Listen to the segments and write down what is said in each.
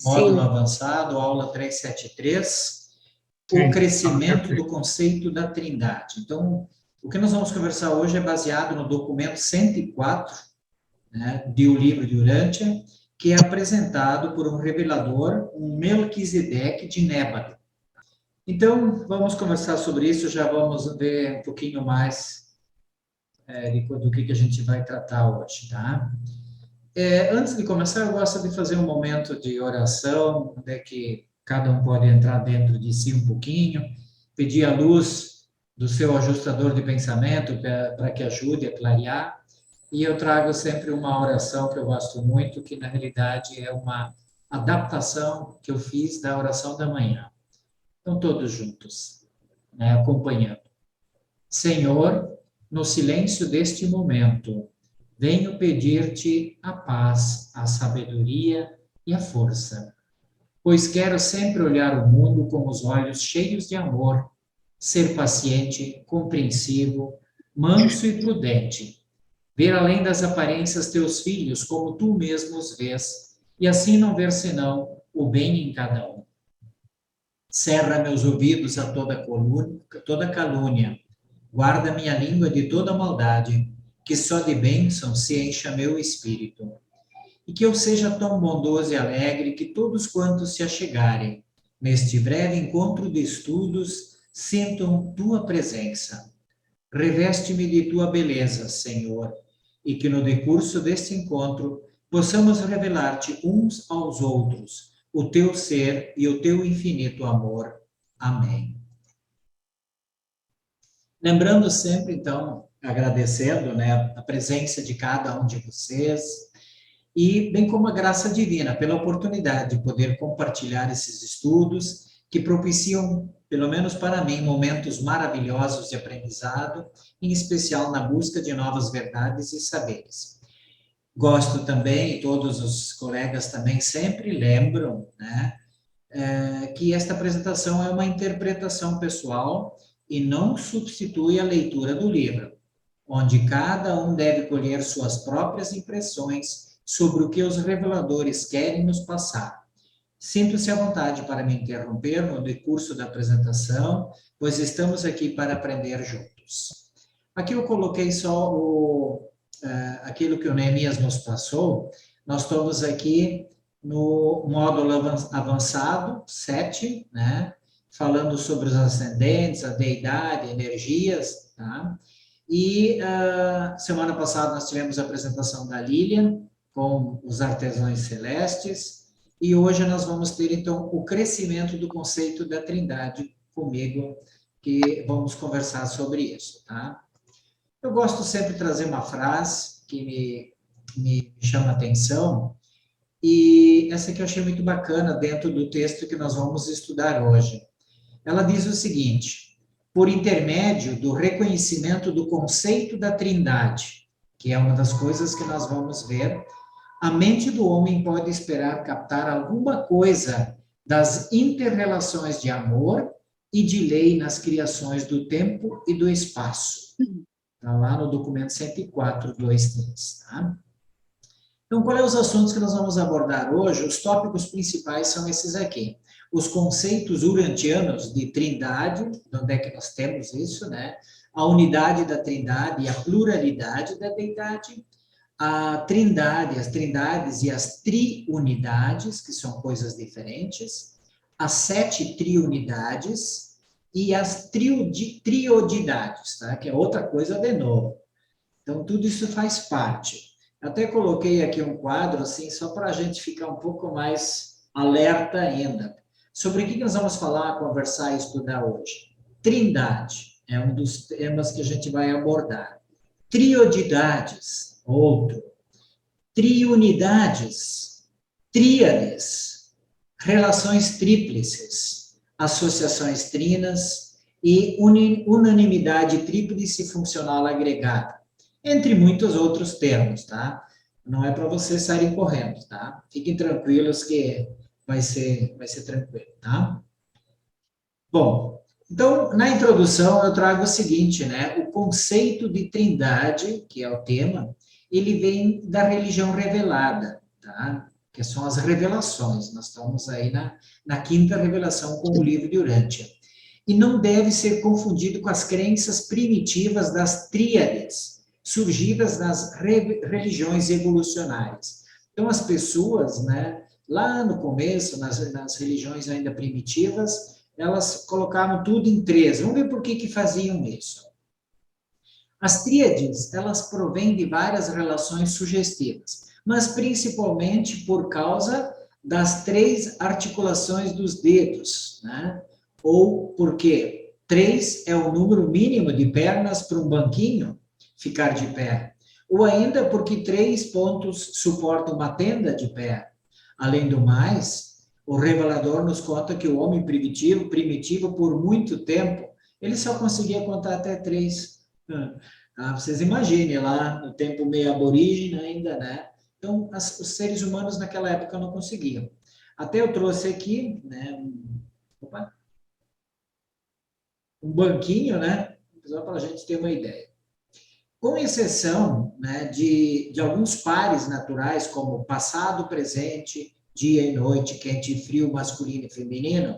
Módulo Sim, avançado, aula 373, o Sim, tá crescimento do perfeito. conceito da Trindade. Então, o que nós vamos conversar hoje é baseado no documento 104, né, de O Livro de Urântia, que é apresentado por um revelador, um Melquisedeque de Nébado. Então, vamos conversar sobre isso, já vamos ver um pouquinho mais do que a gente vai tratar hoje, tá? Antes de começar, eu gosto de fazer um momento de oração, onde é que cada um pode entrar dentro de si um pouquinho, pedir a luz do seu ajustador de pensamento para que ajude a clarear. E eu trago sempre uma oração que eu gosto muito, que na realidade é uma adaptação que eu fiz da oração da manhã. Então, todos juntos, né, acompanhando. Senhor, no silêncio deste momento, venho pedir-te a paz, a sabedoria e a força, pois quero sempre olhar o mundo com os olhos cheios de amor, ser paciente, compreensivo, manso e prudente, ver além das aparências teus filhos como tu mesmo os vês, e assim não ver senão o bem em cada um. Cerra meus ouvidos a toda calúnia, guarda minha língua de toda maldade, que só de bênção se encha meu espírito. E que eu seja tão bondoso e alegre que todos quantos se achegarem, neste breve encontro de estudos, sintam tua presença. Reveste-me de tua beleza, Senhor, e que no decurso deste encontro possamos revelar-te uns aos outros o teu ser e o teu infinito amor. Amém. Lembrando sempre, então, agradecendo, né, a presença de cada um de vocês, e bem como a graça divina, pela oportunidade de poder compartilhar esses estudos que propiciam, pelo menos para mim, momentos maravilhosos de aprendizado, em especial na busca de novas verdades e saberes. Gosto também, e todos os colegas também sempre lembram, né, que esta apresentação é uma interpretação pessoal e não substitui a leitura do livro, onde cada um deve colher suas próprias impressões sobre o que os reveladores querem nos passar. Sinto-se à vontade para me interromper no decurso da apresentação, pois estamos aqui para aprender juntos. Aqui eu coloquei só aquilo que o Neemias nos passou. Nós estamos aqui no módulo avançado, 7, né? Falando sobre os ascendentes, a deidade, energias, tá? E semana passada nós tivemos a apresentação da Lilian com os artesãos celestes, e hoje nós vamos ter, então, o crescimento do conceito da Trindade comigo, que vamos conversar sobre isso, tá? Eu gosto sempre de trazer uma frase que me chama a atenção, e essa aqui eu achei muito bacana dentro do texto que nós vamos estudar hoje. Ela diz o seguinte: por intermédio do reconhecimento do conceito da Trindade, que é uma das coisas que nós vamos ver, a mente do homem pode esperar captar alguma coisa das interrelações de amor e de lei nas criações do tempo e do espaço. Está lá no documento 104, 2, 3, tá? Então, quais são os assuntos que nós vamos abordar hoje? Os tópicos principais são esses aqui. Os conceitos urantianos de trindade, de onde é que nós temos isso, né? A unidade da trindade e a pluralidade da deidade, a trindade, as trindades e as triunidades, que são coisas diferentes, as 7 triunidades e as triodidades, tá? Que é outra coisa de novo. Então, tudo isso faz parte. Até coloquei aqui um quadro, assim, só para a gente ficar um pouco mais alerta ainda. Sobre o que nós vamos falar, conversar e estudar hoje? Trindade é um dos temas que a gente vai abordar. Triodidades, outro. Triunidades, tríades, relações tríplices, associações trinas e unanimidade tríplice funcional agregada, entre muitos outros termos, tá? Não é para vocês saírem correndo, tá? Fiquem tranquilos que vai ser tranquilo, tá? Bom, então, na introdução eu trago o seguinte, né? O conceito de trindade, que é o tema, ele vem da religião revelada, tá? que são as revelações. Nós estamos aí na quinta revelação com o livro de Urântia. E não deve ser confundido com as crenças primitivas das tríades, surgidas nas religiões evolucionárias. Então, as pessoas, né, lá no começo, nas religiões ainda primitivas, elas colocavam tudo em três. Vamos ver por que faziam isso. As tríades, elas provêm de várias relações sugestivas, mas principalmente por causa das três articulações dos dedos, né? Ou porque 3 é o número mínimo de pernas para um banquinho ficar de pé. Ou ainda porque 3 pontos suportam uma tenda de pé. Além do mais, o revelador nos conta que o homem primitivo por muito tempo, ele só conseguia contar até 3. Vocês imaginem lá, no tempo meio aborígene ainda, né? Então, os seres humanos naquela época não conseguiam. Até eu trouxe aqui, né? Um banquinho, né? Só para a gente ter uma ideia. Com exceção, né, de alguns pares naturais, como passado, presente, dia e noite, quente e frio, masculino e feminino,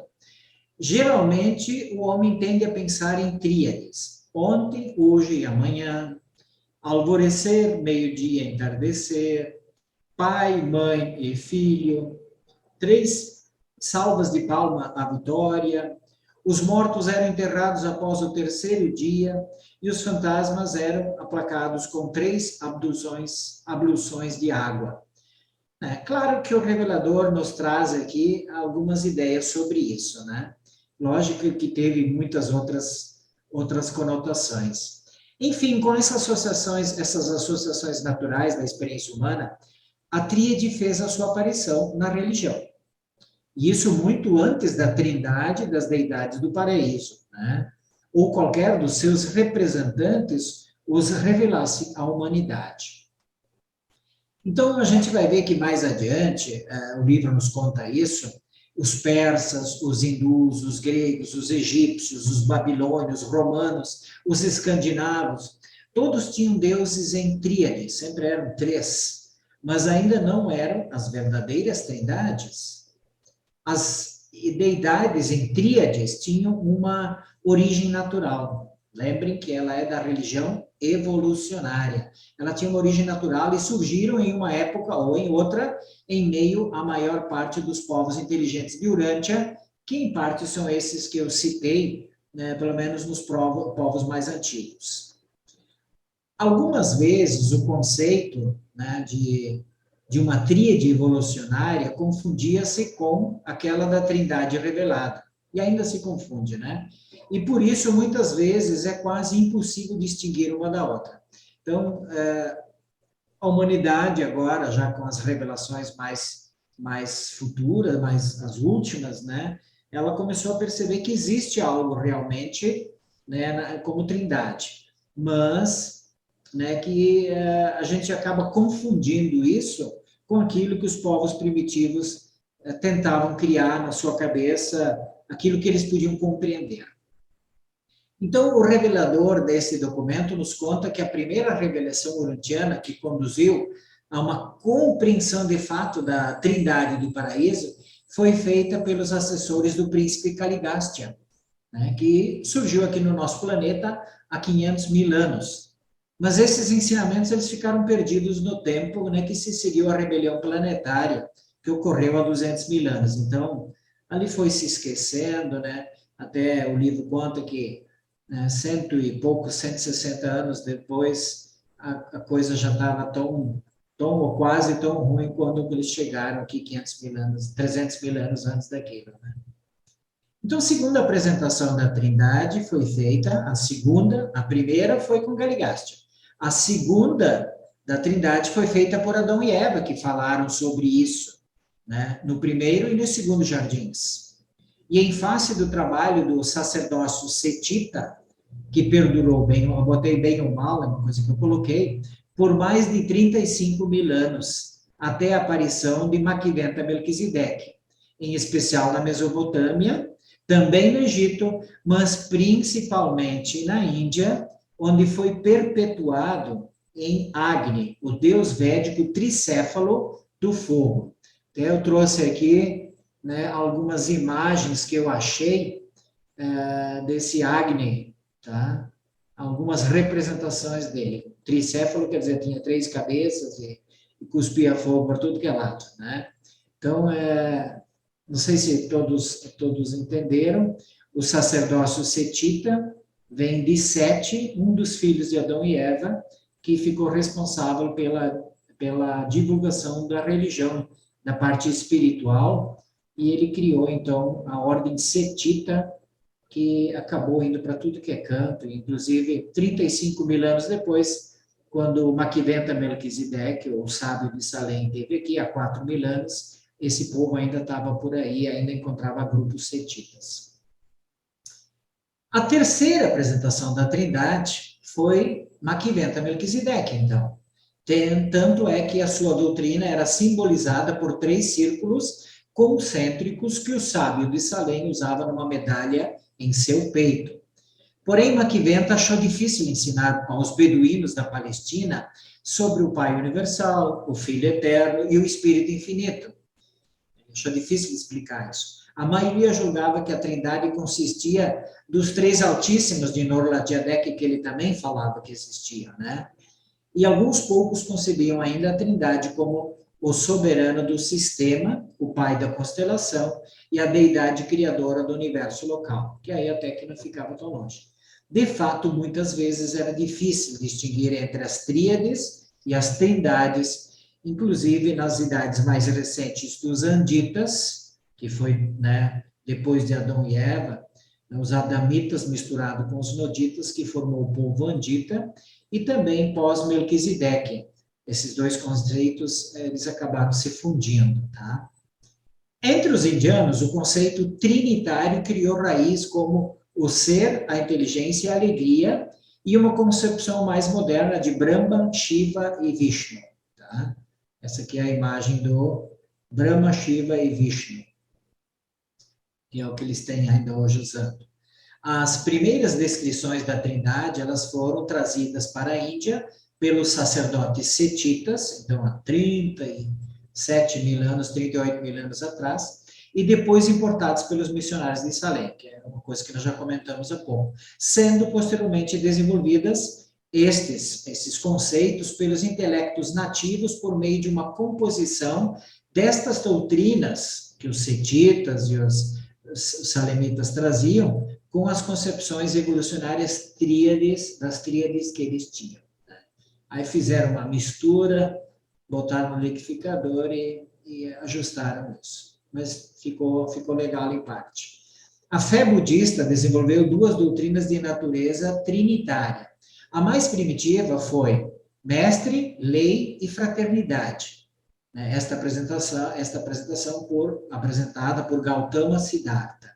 geralmente o homem tende a pensar em tríades: ontem, hoje e amanhã, alvorecer, meio-dia, entardecer, pai, mãe e filho, 3 salvas de palma à vitória. Os mortos eram enterrados após o terceiro dia e os fantasmas eram aplacados com 3 abluções de água. É claro que o revelador nos traz aqui algumas ideias sobre isso, né? Lógico que teve muitas outras conotações. Enfim, com essas associações naturais da experiência humana, a tríade fez a sua aparição na religião. E isso muito antes da trindade das deidades do paraíso, né? Ou qualquer dos seus representantes os revelasse à humanidade. Então, a gente vai ver que mais adiante, o livro nos conta isso, os persas, os hindus, os gregos, os egípcios, os babilônios, os romanos, os escandinavos, todos tinham deuses em tríade, sempre eram 3, mas ainda não eram as verdadeiras trindades. As deidades em tríades tinham uma origem natural. Lembrem que ela é da religião evolucionária. Ela tinha uma origem natural e surgiram em uma época ou em outra, em meio à maior parte dos povos inteligentes de Urântia, que em parte são esses que eu citei, né, pelo menos nos povos mais antigos. Algumas vezes o conceito, né, de uma tríade evolucionária confundia-se com aquela da trindade revelada. E ainda se confunde, né? E por isso, muitas vezes, é quase impossível distinguir uma da outra. Então, a humanidade agora, já com as revelações mais futuras, as últimas, né? Ela começou a perceber que existe algo realmente, né, como trindade. Mas, né, que a gente acaba confundindo isso com aquilo que os povos primitivos tentavam criar na sua cabeça, aquilo que eles podiam compreender. Então, o revelador desse documento nos conta que a primeira revelação urantiana que conduziu a uma compreensão de fato da trindade do paraíso foi feita pelos assessores do príncipe Caligastia, né, que surgiu aqui no nosso planeta há 500 mil anos. Mas esses ensinamentos eles ficaram perdidos no tempo, né, que se seguiu a rebelião planetária, que ocorreu há 200 mil anos. Então, ali foi se esquecendo, né? Até o livro conta que 160 anos depois, a coisa já estava tão ou quase tão ruim quando eles chegaram aqui 500 mil anos, 300 mil anos antes daquilo, né? Então, a segunda apresentação da Trindade foi feita, a primeira foi com Caligastia. A segunda da Trindade foi feita por Adão e Eva, que falaram sobre isso, né, no primeiro e no segundo jardins. E em face do trabalho do sacerdócio setita, que perdurou bem, eu botei bem ou mal, é uma coisa que eu coloquei, por mais de 35 mil anos, até a aparição de Maquiventa Melquisedeque, em especial na Mesopotâmia, também no Egito, mas principalmente na Índia, onde foi perpetuado em Agni, o deus védico tricéfalo do fogo. Até eu trouxe aqui, né, algumas imagens que eu achei desse Agni, tá? Algumas representações dele. Tricéfalo, quer dizer, tinha 3 cabeças e cuspia fogo por tudo que é lado, né? Então, não sei se todos entenderam, o sacerdócio setita vem de Sete, um dos filhos de Adão e Eva, que ficou responsável pela divulgação da religião, da parte espiritual, e ele criou, então, a ordem setita, que acabou indo para tudo que é canto, inclusive 35 mil anos depois, quando Maquiventa Melquisedeque, o sábio de Salém, esteve aqui há 4 mil anos, esse povo ainda estava por aí, ainda encontrava grupos setitas. A terceira apresentação da Trindade foi Maquiventa Melquisedeque, então. Tanto é que a sua doutrina era simbolizada por 3 círculos concêntricos que o sábio de Salém usava numa medalha em seu peito. Porém, Maquiventa achou difícil ensinar aos beduínos da Palestina sobre o Pai Universal, o Filho Eterno e o Espírito Infinito. Achou difícil explicar isso. A maioria julgava que a Trindade consistia dos 3 Altíssimos de Nor-Ladiadec, que ele também falava que existia, né? E alguns poucos concebiam ainda a Trindade como o soberano do sistema, o pai da constelação e a deidade criadora do universo local, que aí até que não ficava tão longe. De fato, muitas vezes era difícil distinguir entre as tríades e as trindades, inclusive nas idades mais recentes dos Anditas, que foi, né, depois de Adão e Eva, os Adamitas misturado com os Noditas, que formou o povo Andita, e também pós-Melquisedeque. Esses 2 conceitos, eles acabaram se fundindo, tá? Entre os indianos, o conceito trinitário criou raiz como o ser, a inteligência e a alegria, e uma concepção mais moderna de Brahma, Shiva e Vishnu, tá? Essa aqui é a imagem do Brahma, Shiva e Vishnu, que é o que eles têm ainda hoje usando. As primeiras descrições da Trindade, elas foram trazidas para a Índia pelos sacerdotes setitas, então há 37 mil anos, 38 mil anos atrás, e depois importados pelos missionários de Salém, que é uma coisa que nós já comentamos há pouco, sendo posteriormente desenvolvidas esses conceitos pelos intelectos nativos por meio de uma composição destas doutrinas que os setitas e os salemitas traziam, com as concepções evolucionárias das tríades que eles tinham. Aí fizeram uma mistura, botaram no liquidificador e ajustaram isso. Mas ficou legal em parte. A fé budista desenvolveu 2 doutrinas de natureza trinitária. A mais primitiva foi mestre, lei e fraternidade. Esta apresentação apresentada por Gautama Siddhartha.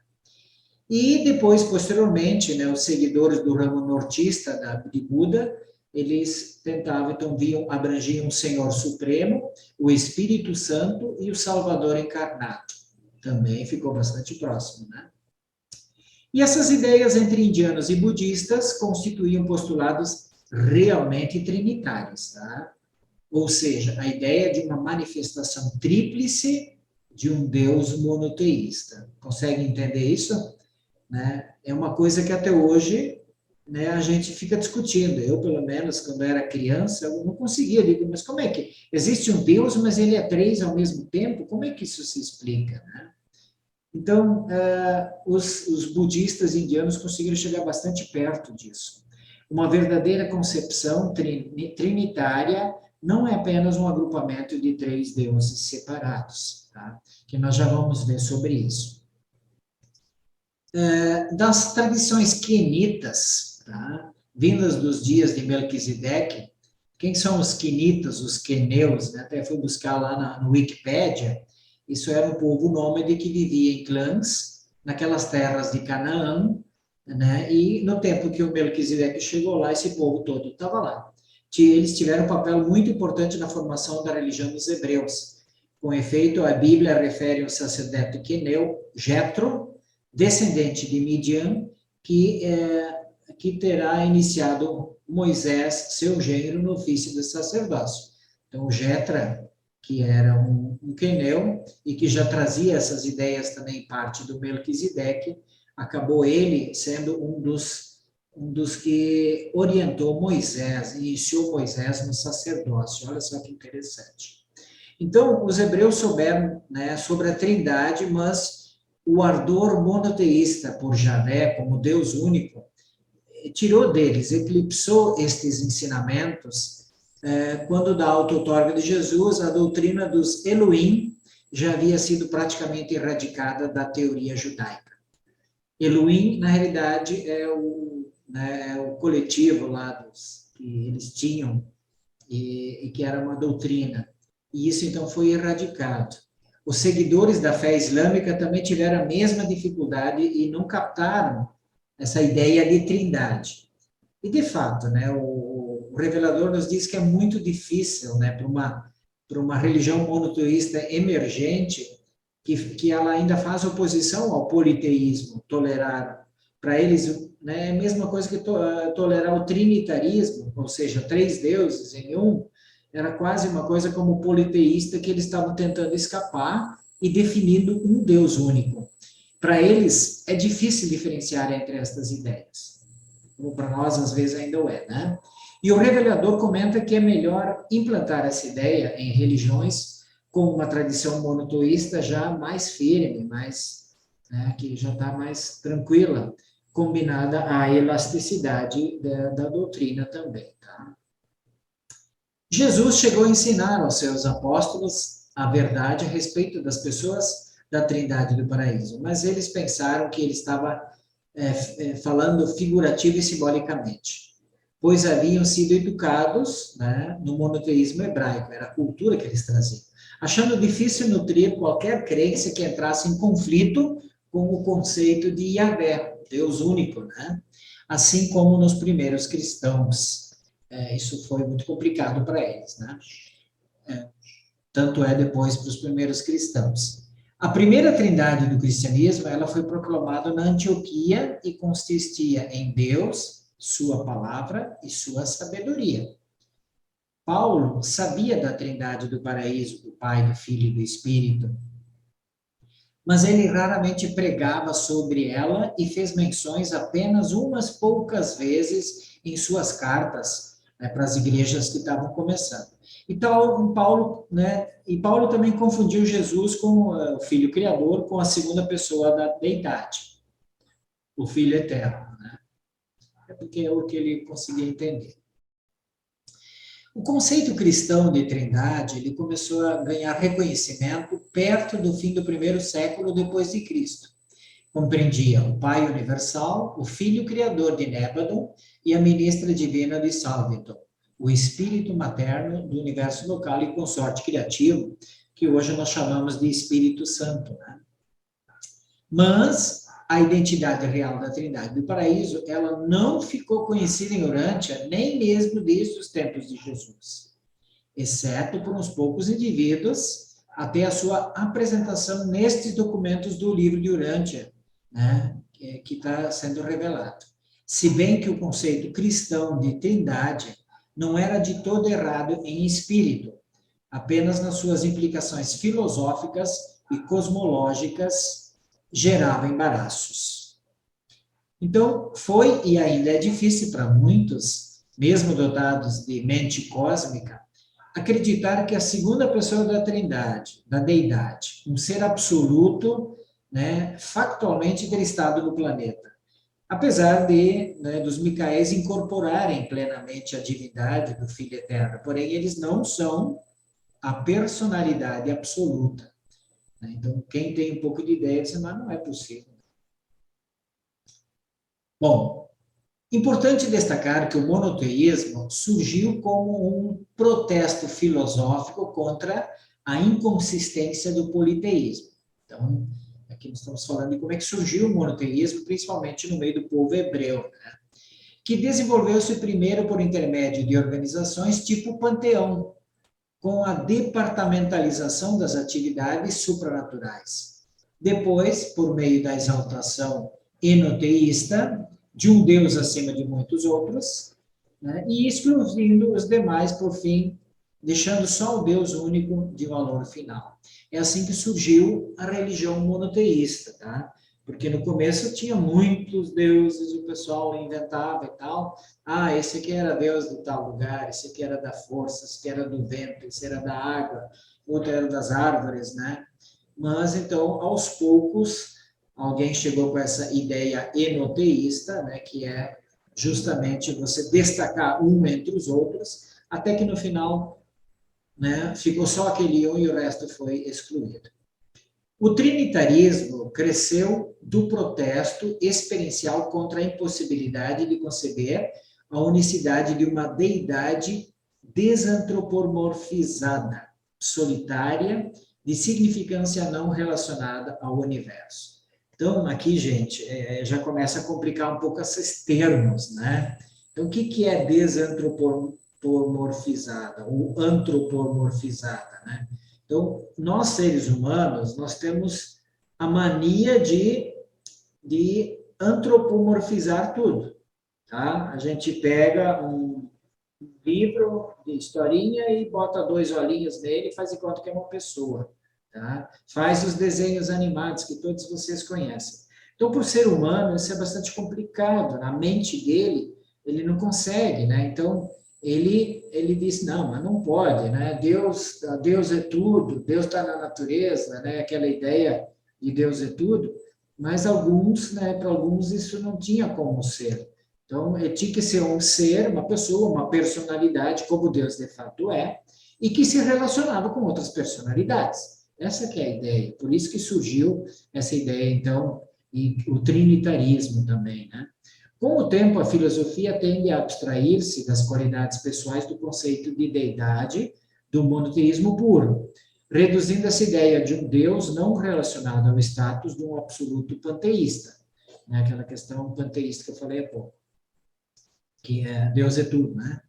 E depois, posteriormente, né, os seguidores do ramo nortista de Buda, eles tentavam, então, abrangiam o Senhor Supremo, o Espírito Santo e o Salvador encarnado. Também ficou bastante próximo, né? E essas ideias entre indianos e budistas constituíam postulados realmente trinitários, tá? Ou seja, a ideia de uma manifestação tríplice de um Deus monoteísta. Consegue entender isso? Né? É uma coisa que até hoje, né, a gente fica discutindo. Eu, pelo menos, quando era criança, eu não conseguia dizer, mas como é que existe um Deus, mas ele é 3 ao mesmo tempo? Como é que isso se explica? Né? Então, os budistas indianos conseguiram chegar bastante perto disso. Uma verdadeira concepção trinitária não é apenas um agrupamento de 3 deuses separados, tá? Que nós já vamos ver sobre isso. Das tradições quenitas, tá? Vindas dos dias de Melquisedeque, quem são os quenitas, os queneus, né? Até fui buscar lá no Wikipédia, isso era um povo nômade que vivia em clãs, naquelas terras de Canaã, né? E no tempo que o Melquisedeque chegou lá, esse povo todo estava lá. Eles tiveram um papel muito importante na formação da religião dos hebreus. Com efeito, a Bíblia refere ao sacerdote queneu, Jetro, descendente de Midian, que terá iniciado Moisés, seu gênero, no ofício do sacerdócio. Então, Jetra que era um queneu e que já trazia essas ideias também parte do Melquisedeque, acabou ele sendo um dos que orientou Moisés, iniciou Moisés no sacerdócio. Olha só que interessante. Então, os hebreus souberam, né, sobre a Trindade, mas o ardor monoteísta por Javé como Deus único tirou deles, eclipsou estes ensinamentos, quando da auto-outorga de Jesus, a doutrina dos Elohim já havia sido praticamente erradicada da teoria judaica. Elohim, na realidade, é o coletivo lá que eles tinham e que era uma doutrina. E isso, então, foi erradicado. Os seguidores da fé islâmica também tiveram a mesma dificuldade e não captaram essa ideia de trindade. E, de fato, né, o revelador nos diz que é muito difícil, né, para uma religião monoteísta emergente, que ela ainda faz oposição ao politeísmo, tolerar. Para eles, né, é a mesma coisa que tolerar o trinitarismo, ou seja, 3 deuses em um, era quase uma coisa como politeísta que eles estavam tentando escapar e definindo um Deus único. Para eles, é difícil diferenciar entre estas ideias. Como para nós, às vezes, ainda o é, né? E o revelador comenta que é melhor implantar essa ideia em religiões com uma tradição monoteísta já mais firme, mais, né, que já está mais tranquila, combinada à elasticidade da doutrina também. Tá? Jesus chegou a ensinar aos seus apóstolos a verdade a respeito das pessoas da Trindade do Paraíso, mas eles pensaram que ele estava falando figurativo e simbolicamente, pois haviam sido educados, né, no monoteísmo hebraico, era a cultura que eles traziam, achando difícil nutrir qualquer crença que entrasse em conflito com o conceito de Yahvé, Deus único, né? Assim como nos primeiros cristãos. Isso foi muito complicado para eles, né? Tanto é depois para os primeiros cristãos. A primeira trindade do cristianismo, ela foi proclamada na Antioquia e consistia em Deus, sua palavra e sua sabedoria. Paulo sabia da trindade do paraíso, do Pai, do Filho e do Espírito, mas ele raramente pregava sobre ela e fez menções apenas umas poucas vezes em suas cartas, né, para as igrejas que estavam começando. Então, Paulo também confundiu Jesus com o Filho Criador com a segunda pessoa da deidade, o Filho Eterno, né? É porque é o que ele conseguia entender. O conceito cristão de trindade, ele começou a ganhar reconhecimento perto do fim do primeiro século depois de Cristo. Compreendia o Pai universal, o Filho Criador de Nébado e a Ministra Divina de Salvator, o Espírito materno do universo local e consorte criativo, que hoje nós chamamos de Espírito Santo, né? Mas a identidade real da Trindade do Paraíso, ela não ficou conhecida em Urântia, nem mesmo desde os tempos de Jesus, exceto por uns poucos indivíduos, até a sua apresentação nestes documentos do livro de Urântia, né, que está sendo revelado. Se bem que o conceito cristão de Trindade não era de todo errado em espírito, apenas nas suas implicações filosóficas e cosmológicas gerava embaraços. Então, foi e ainda é difícil para muitos, mesmo dotados de mente cósmica, acreditar que a segunda pessoa da Trindade, da Deidade, um ser absoluto, né, factualmente ter estado no planeta. Apesar dos Micaéis incorporarem plenamente a divindade do Filho Eterno, porém eles não são a personalidade absoluta. Então, quem tem um pouco de ideia diz, mas não é possível. Bom, importante destacar que o monoteísmo surgiu como um protesto filosófico contra a inconsistência do politeísmo. Então, aqui nós estamos falando de como é que surgiu o monoteísmo, principalmente no meio do povo hebreu, né? Que desenvolveu-se primeiro por intermédio de organizações tipo Panteão, com a departamentalização das atividades supranaturais. Depois, por meio da exaltação enoteísta, de um Deus acima de muitos outros, né, e excluindo os demais, por fim, deixando só o Deus único de valor final. É assim que surgiu a religião monoteísta, tá? Porque no começo tinha muitos deuses, o pessoal inventava e tal. Ah, esse aqui era Deus de tal lugar, esse aqui era da força, esse aqui era do vento, esse era da água, outro era das árvores, né? Mas então, aos poucos, alguém chegou com essa ideia enoteísta, né, que é justamente você destacar um entre os outros, até que no final, né, ficou só aquele um e o resto foi excluído. O trinitarismo cresceu do protesto experiencial contra a impossibilidade de conceber a unicidade de uma deidade desantropomorfizada, solitária, de significância não relacionada ao universo. Então, aqui, gente, já começa a complicar um pouco esses termos, né? Então, o que é desantropomorfizada ou antropomorfizada, né? Então, nós seres humanos, nós temos a mania de antropomorfizar tudo, tá? A gente pega um livro de historinha e bota dois olhinhos nele e faz de conta que é uma pessoa, tá? Faz os desenhos animados que todos vocês conhecem. Então, para o ser humano, isso é bastante complicado. Na mente dele, ele não consegue, né? Então, ele diz, não, mas não pode, né? Deus é tudo, Deus está na natureza, né? Aquela ideia de Deus é tudo, mas alguns, né, para alguns isso não tinha como ser. Então, tinha que ser um ser, uma pessoa, uma personalidade, como Deus de fato é, e que se relacionava com outras personalidades. Essa que é a ideia. Por isso que surgiu essa ideia, então, e o trinitarismo também, né? Com o tempo, a filosofia tende a abstrair-se das qualidades pessoais do conceito de deidade do monoteísmo puro, reduzindo essa ideia de um Deus não relacionado ao status de um absoluto panteísta, né? Aquela questão panteísta que eu falei há pouco, que Deus é tudo, né?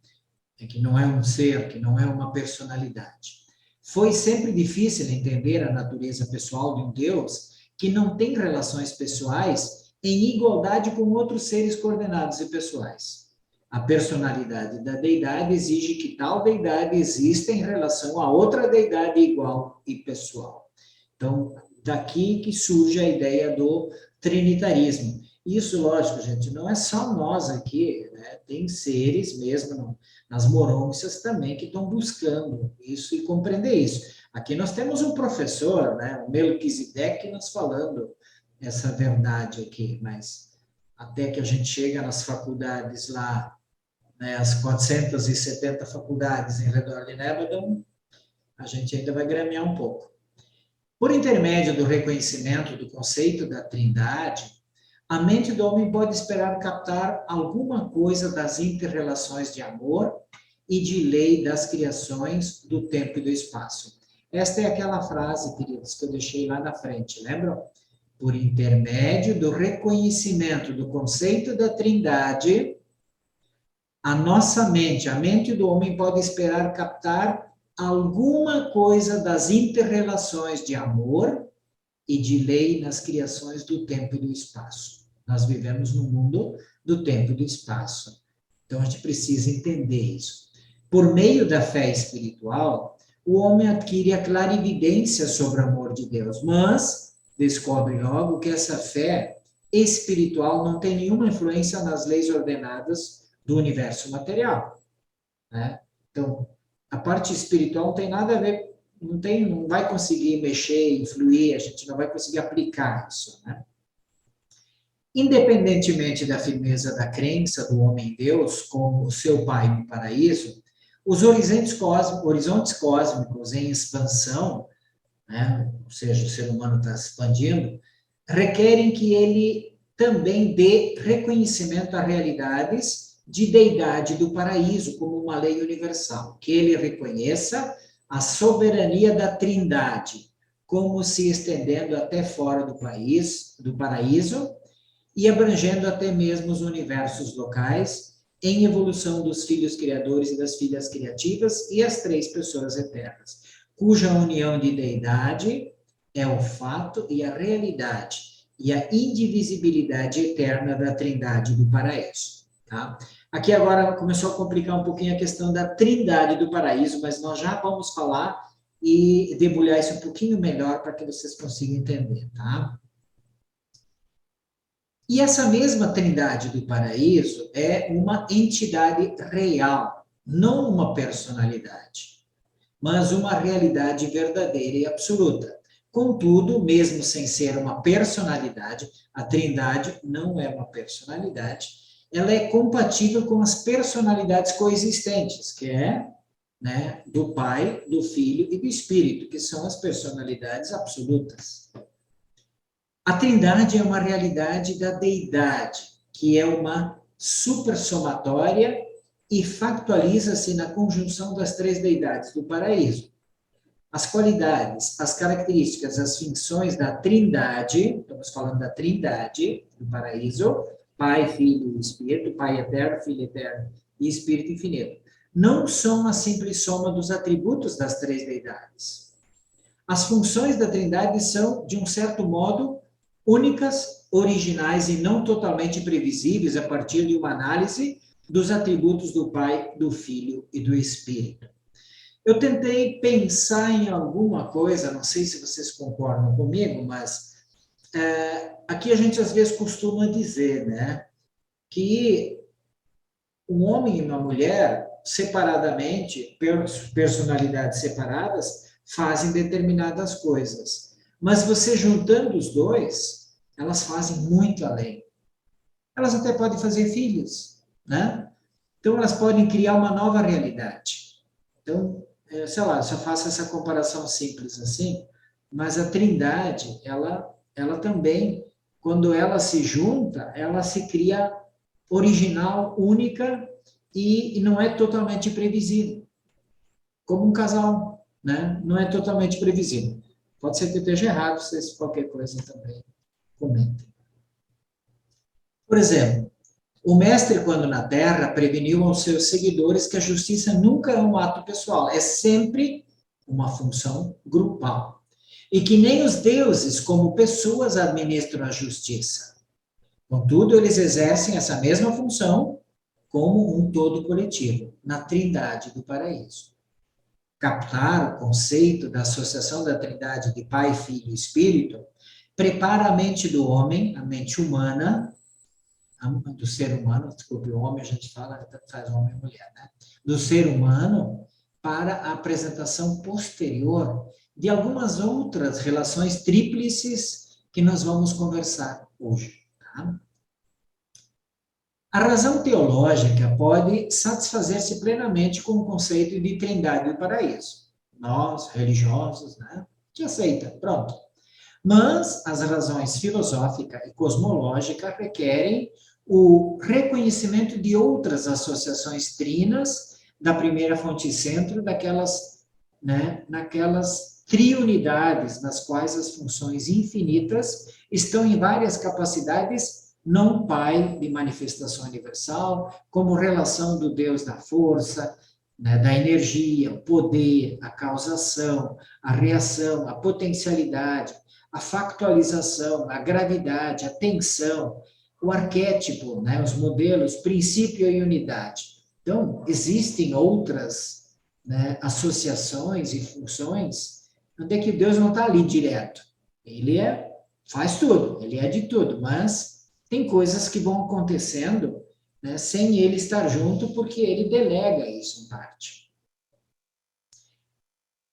Que não é um ser, que não é uma personalidade. Foi sempre difícil entender a natureza pessoal de um Deus que não tem relações pessoais em igualdade com outros seres coordenados e pessoais. A personalidade da deidade exige que tal deidade exista em relação a outra deidade igual e pessoal. Então, daqui que surge a ideia do trinitarismo. Isso, lógico, gente, não é só nós aqui, né? Tem seres mesmo nas morôncias também que estão buscando isso e compreender isso. Aqui nós temos um professor, né, o Melquisedeque, nos falando essa verdade aqui, mas até que a gente chega nas faculdades lá, né, as 470 faculdades em redor de Nébadon, a gente ainda vai gramear um pouco. Por intermédio do reconhecimento do conceito da trindade, a mente do homem pode esperar captar alguma coisa das inter-relações de amor e de lei das criações do tempo e do espaço. Esta é aquela frase, queridos, que eu deixei lá na frente, lembram? Por intermédio do reconhecimento do conceito da trindade, a nossa mente, a mente do homem pode esperar captar alguma coisa das inter-relações de amor e de lei nas criações do tempo e do espaço. Nós vivemos no mundo do tempo e do espaço. Então, a gente precisa entender isso. Por meio da fé espiritual, o homem adquire a clarividência sobre o amor de Deus, mas descobre logo que essa fé espiritual não tem nenhuma influência nas leis ordenadas do universo material, né? Então, a parte espiritual não tem nada a ver, não vai conseguir mexer, influir, a gente não vai conseguir aplicar isso, né? Independentemente da firmeza da crença do homem em Deus como seu pai no paraíso, os horizontes cósmicos em expansão, né, ou seja, o ser humano está se expandindo, requerem que ele também dê reconhecimento a realidades de deidade do paraíso como uma lei universal, que ele reconheça a soberania da trindade, como se estendendo até fora do paraíso, e abrangendo até mesmo os universos locais, em evolução dos filhos criadores e das filhas criativas e as três pessoas eternas, cuja união de deidade é o fato e a realidade e a indivisibilidade eterna da trindade do paraíso. Tá? Aqui agora começou a complicar um pouquinho a questão da trindade do paraíso, mas nós já vamos falar e debulhar isso um pouquinho melhor para que vocês consigam entender, tá? E essa mesma trindade do paraíso é uma entidade real, não uma personalidade, mas uma realidade verdadeira e absoluta. Contudo, mesmo sem ser uma personalidade, a trindade não é uma personalidade, ela é compatível com as personalidades coexistentes, que é, né, do Pai, do Filho e do Espírito, que são as personalidades absolutas. A Trindade é uma realidade da deidade, que é uma supersomatória e factualiza-se na conjunção das três deidades do paraíso. As qualidades, as características, as funções da Trindade, estamos falando da Trindade do paraíso, Pai, Filho e Espírito, Pai eterno, Filho eterno e Espírito infinito, não são a simples soma dos atributos das três deidades. As funções da Trindade são, de um certo modo, únicas, originais e não totalmente previsíveis a partir de uma análise dos atributos do Pai, do Filho e do Espírito. Eu tentei pensar em alguma coisa, não sei se vocês concordam comigo, mas aqui a gente às vezes costuma dizer, né, que um homem e uma mulher, separadamente, personalidades separadas, fazem determinadas coisas. Mas você juntando os dois, elas fazem muito além. Elas até podem fazer filhos, né? Então, elas podem criar uma nova realidade. Então, sei lá, se eu faço essa comparação simples assim, mas a Trindade, ela também, quando ela se junta, ela se cria original, única e não é totalmente previsível. Como um casal, né? Não é totalmente previsível. Pode ser que eu esteja errado, vocês qualquer coisa também comentem. Por exemplo, o mestre, quando na Terra, preveniu aos seus seguidores que a justiça nunca é um ato pessoal, é sempre uma função grupal. E que nem os deuses, como pessoas, administram a justiça. Contudo, eles exercem essa mesma função como um todo coletivo, na Trindade do Paraíso. Captar o conceito da associação da Trindade de Pai, Filho e Espírito prepara a mente do homem, a mente humana, do ser humano, desculpe, o homem a gente fala, faz homem e mulher, né? Do ser humano para a apresentação posterior de algumas outras relações tríplices que nós vamos conversar hoje, tá? A razão teológica pode satisfazer-se plenamente com o conceito de trindade do paraíso. Nós, religiosos, né? Que aceita, pronto. Mas as razões filosófica e cosmológica requerem o reconhecimento de outras associações trinas da primeira fonte centro, daquelas, né, naquelas triunidades nas quais as funções infinitas estão em várias capacidades não pai de manifestação universal, como relação do Deus da força, né, da energia, o poder, a causação, a reação, a potencialidade, a factualização, a gravidade, a tensão, o arquétipo, né, os modelos, princípio e unidade. Então, existem outras, né, associações e funções onde é que Deus não está ali direto. Ele faz tudo, ele é de tudo, mas tem coisas que vão acontecendo, né, sem ele estar junto, porque ele delega isso em parte.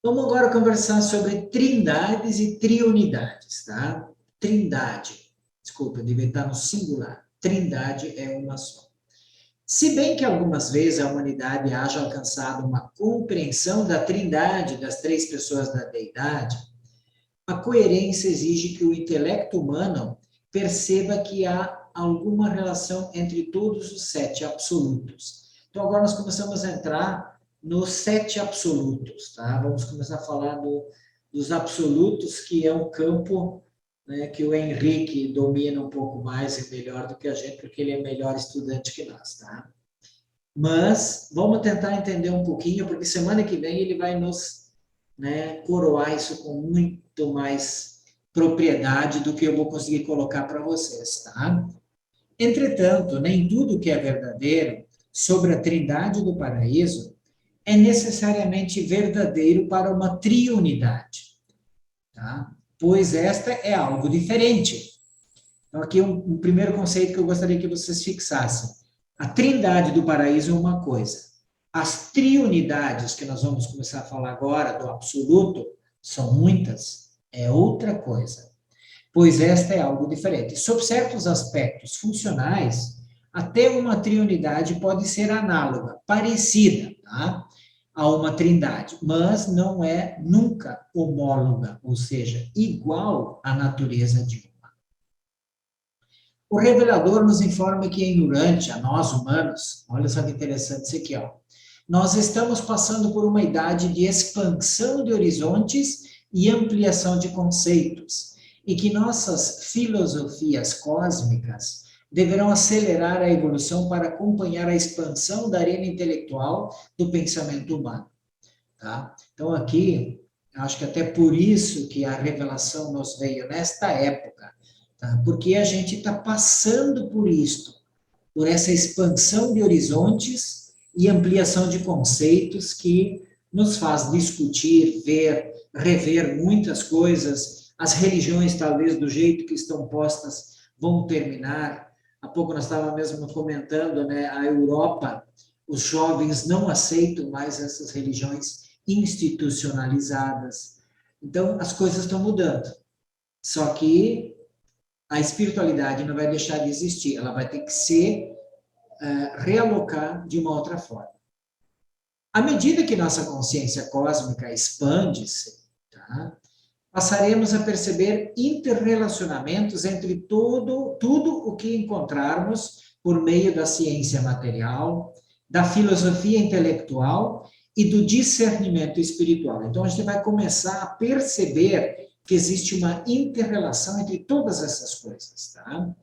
Vamos agora conversar sobre trindades e triunidades, tá? Trindade, desculpa, eu devia estar no singular. Trindade é uma só. Se bem que algumas vezes a humanidade haja alcançado uma compreensão da trindade das três pessoas da deidade, a coerência exige que o intelecto humano perceba que há alguma relação entre todos os sete absolutos. Então, agora nós começamos a entrar nos sete absolutos, tá? Vamos começar a falar dos absolutos, que é um campo, né, que o Henrique domina um pouco mais e melhor do que a gente, porque ele é melhor estudante que nós, tá? Mas vamos tentar entender um pouquinho, porque semana que vem ele vai nos, né, coroar isso com muito mais propriedade do que eu vou conseguir colocar para vocês, tá? Entretanto, nem tudo que é verdadeiro sobre a Trindade do Paraíso é necessariamente verdadeiro para uma triunidade, tá? Pois esta é algo diferente. Então, aqui um primeiro conceito que eu gostaria que vocês fixassem. A Trindade do Paraíso é uma coisa. As triunidades, que nós vamos começar a falar agora, do absoluto, são muitas, é outra coisa. Pois esta é algo diferente. Sob certos aspectos funcionais, até uma triunidade pode ser análoga, parecida, tá? A uma trindade, mas não é nunca homóloga, ou seja, igual à natureza de uma. O revelador nos informa que em Urântia, nós humanos, olha só que interessante isso aqui, ó, nós estamos passando por uma idade de expansão de horizontes e ampliação de conceitos, e que nossas filosofias cósmicas deverão acelerar a evolução para acompanhar a expansão da arena intelectual do pensamento humano. Tá? Então, aqui, acho que até por isso que a revelação nos veio nesta época, tá? Porque a gente está passando por isto, por essa expansão de horizontes e ampliação de conceitos que nos faz discutir, ver, rever muitas coisas. As religiões, talvez, do jeito que estão postas, vão terminar. Há pouco nós estávamos mesmo comentando, né, a Europa, os jovens não aceitam mais essas religiões institucionalizadas. Então, as coisas estão mudando. Só que a espiritualidade não vai deixar de existir, ela vai ter que se realocar de uma outra forma. À medida que nossa consciência cósmica expande-se, tá, passaremos a perceber interrelacionamentos entre tudo o que encontrarmos por meio da ciência material, da filosofia intelectual e do discernimento espiritual. Então, a gente vai começar a perceber que existe uma interrelação entre todas essas coisas, tá?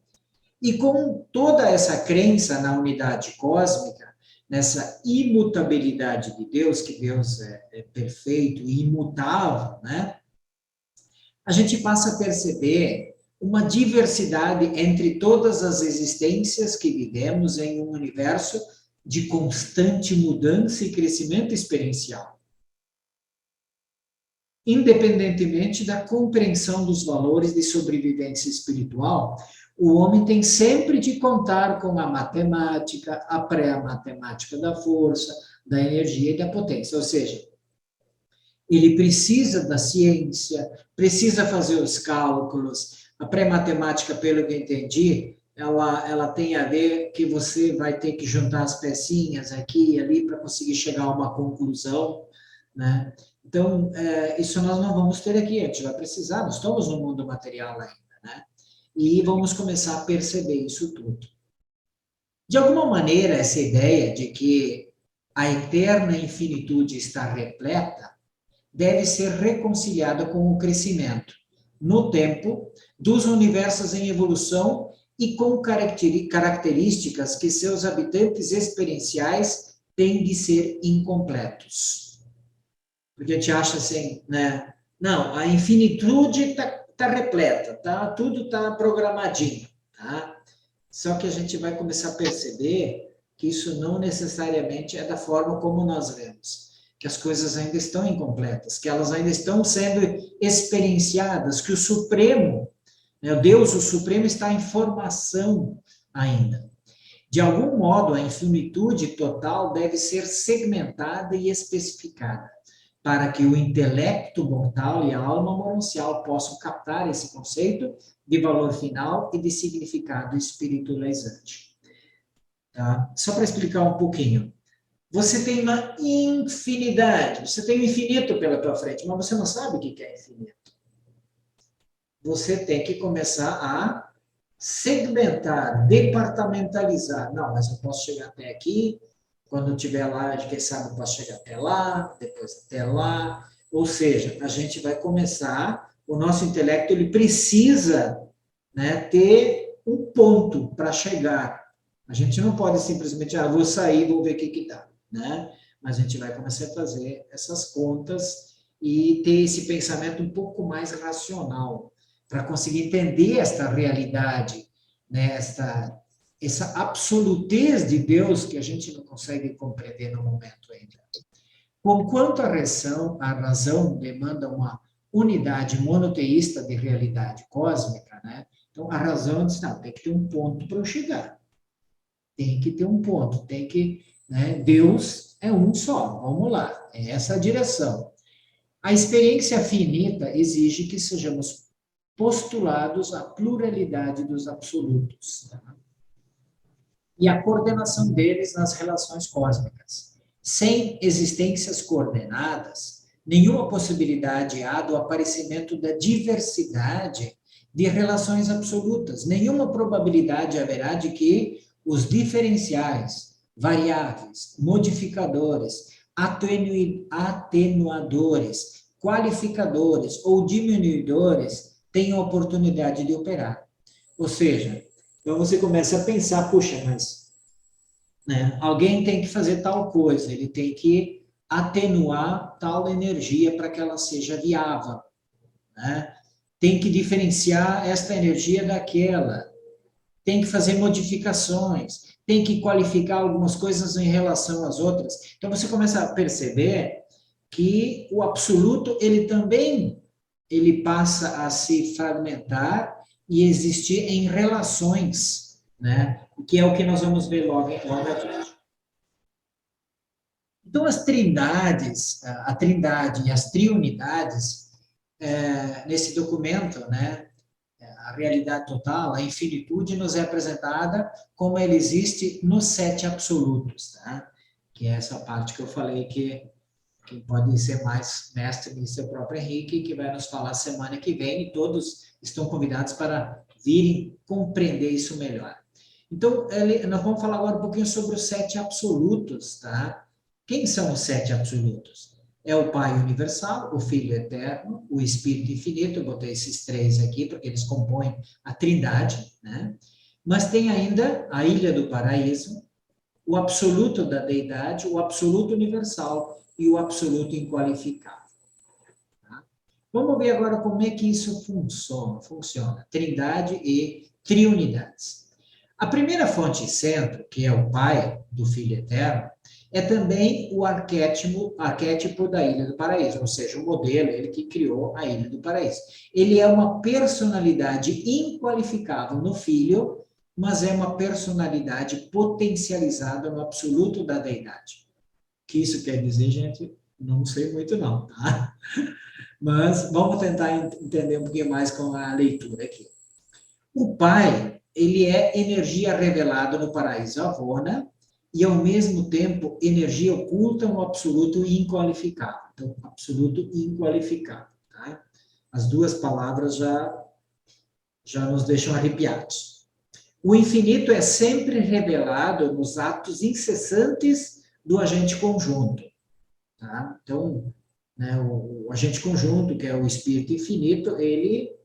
E com toda essa crença na unidade cósmica, nessa imutabilidade de Deus, que Deus é perfeito e imutável, né? A gente passa a perceber uma diversidade entre todas as existências que vivemos em um universo de constante mudança e crescimento experiencial. Independentemente da compreensão dos valores de sobrevivência espiritual, o homem tem sempre de contar com a matemática, a pré-matemática da força, da energia e da potência. Ou seja, ele precisa da ciência, precisa fazer os cálculos. A pré-matemática, pelo que eu entendi, ela tem a ver que você vai ter que juntar as pecinhas aqui e ali para conseguir chegar a uma conclusão, né? Então, isso nós não vamos ter aqui, a gente vai precisar, nós estamos no mundo material ainda, né? E vamos começar a perceber isso tudo. De alguma maneira, essa ideia de que a eterna infinitude está repleta deve ser reconciliada com o crescimento, no tempo, dos universos em evolução e com características que seus habitantes experienciais têm de ser incompletos. Porque a gente acha assim, né? Não, a infinitude está repleta, tá? Tudo está programadinho, tá? Só que a gente vai começar a perceber que isso não necessariamente é da forma como nós vemos, que as coisas ainda estão incompletas, que elas ainda estão sendo experienciadas, que o Supremo, né, o Deus, o Supremo, está em formação ainda. De algum modo, a infinitude total deve ser segmentada e especificada, para que o intelecto mortal e a alma monancial possam captar esse conceito de valor final e de significado espiritualizante. Tá? Só para explicar um pouquinho. Você tem uma infinidade, você tem o infinito pela tua frente, mas você não sabe o que é infinito. Você tem que começar a segmentar, departamentalizar. Não, mas eu posso chegar até aqui, quando eu estiver lá, quem sabe eu posso chegar até lá, depois até lá. Ou seja, a gente vai começar, o nosso intelecto ele precisa, né, ter um ponto para chegar. A gente não pode simplesmente, vou sair, vou ver o que dá, né? Mas a gente vai começar a fazer essas contas e ter esse pensamento um pouco mais racional, para conseguir entender esta realidade, né, essa absolutez de Deus que a gente não consegue compreender no momento ainda. Conquanto a razão demanda uma unidade monoteísta de realidade cósmica, né? Então, a razão diz, não, tem que ter um ponto para eu chegar. Tem que ter um ponto, tem que... Né? Deus é um só, vamos lá, é essa a direção. A experiência finita exige que sejamos postulados à pluralidade dos absolutos, tá? E a coordenação deles nas relações cósmicas. Sem existências coordenadas, nenhuma possibilidade há do aparecimento da diversidade de relações absolutas, nenhuma probabilidade haverá de que os diferenciais, variáveis, modificadores, atenuadores, qualificadores ou diminuidores tenham oportunidade de operar. Ou seja, então você começa a pensar, puxa, mas né, alguém tem que fazer tal coisa, ele tem que atenuar tal energia para que ela seja viável, né? Tem que diferenciar esta energia daquela, tem que fazer modificações, tem que qualificar algumas coisas em relação às outras. Então você começa a perceber que o absoluto, ele também ele passa a se fragmentar e existir em relações, né? Que é o que nós vamos ver logo adiante. Então, as trindades, a trindade e as triunidades, nesse documento, né, a realidade total, a infinitude, nos é apresentada como ela existe nos sete absolutos, tá? Que é essa parte que eu falei que quem pode ser mais mestre nisso é o próprio Henrique, que vai nos falar semana que vem, e todos estão convidados para virem compreender isso melhor. Então, nós vamos falar agora um pouquinho sobre os sete absolutos, tá? Quem são os sete absolutos? É o Pai universal, o Filho eterno, o Espírito infinito, eu botei esses três aqui, porque eles compõem a trindade, né? Mas tem ainda a Ilha do Paraíso, o absoluto da deidade, o absoluto universal e o absoluto inqualificável. Tá? Vamos ver agora como é que isso funciona. Trindade e triunidades. A primeira fonte e centro, que é o Pai do Filho Eterno, é também o arquétipo da Ilha do Paraíso, ou seja, o modelo, ele que criou a Ilha do Paraíso. Ele é uma personalidade inqualificável no Filho, mas é uma personalidade potencializada no absoluto da deidade. O que isso quer dizer, gente? Não sei muito não, tá? Mas vamos tentar entender um pouquinho mais com a leitura aqui. O Pai, ele é energia revelada no paraíso Avona e, ao mesmo tempo, energia oculta no absoluto inqualificável. Então, absoluto inqualificável, tá? As duas palavras já nos deixam arrepiados. O infinito é sempre revelado nos atos incessantes do agente conjunto. Tá? Então, né, o agente conjunto, que é o espírito infinito, ele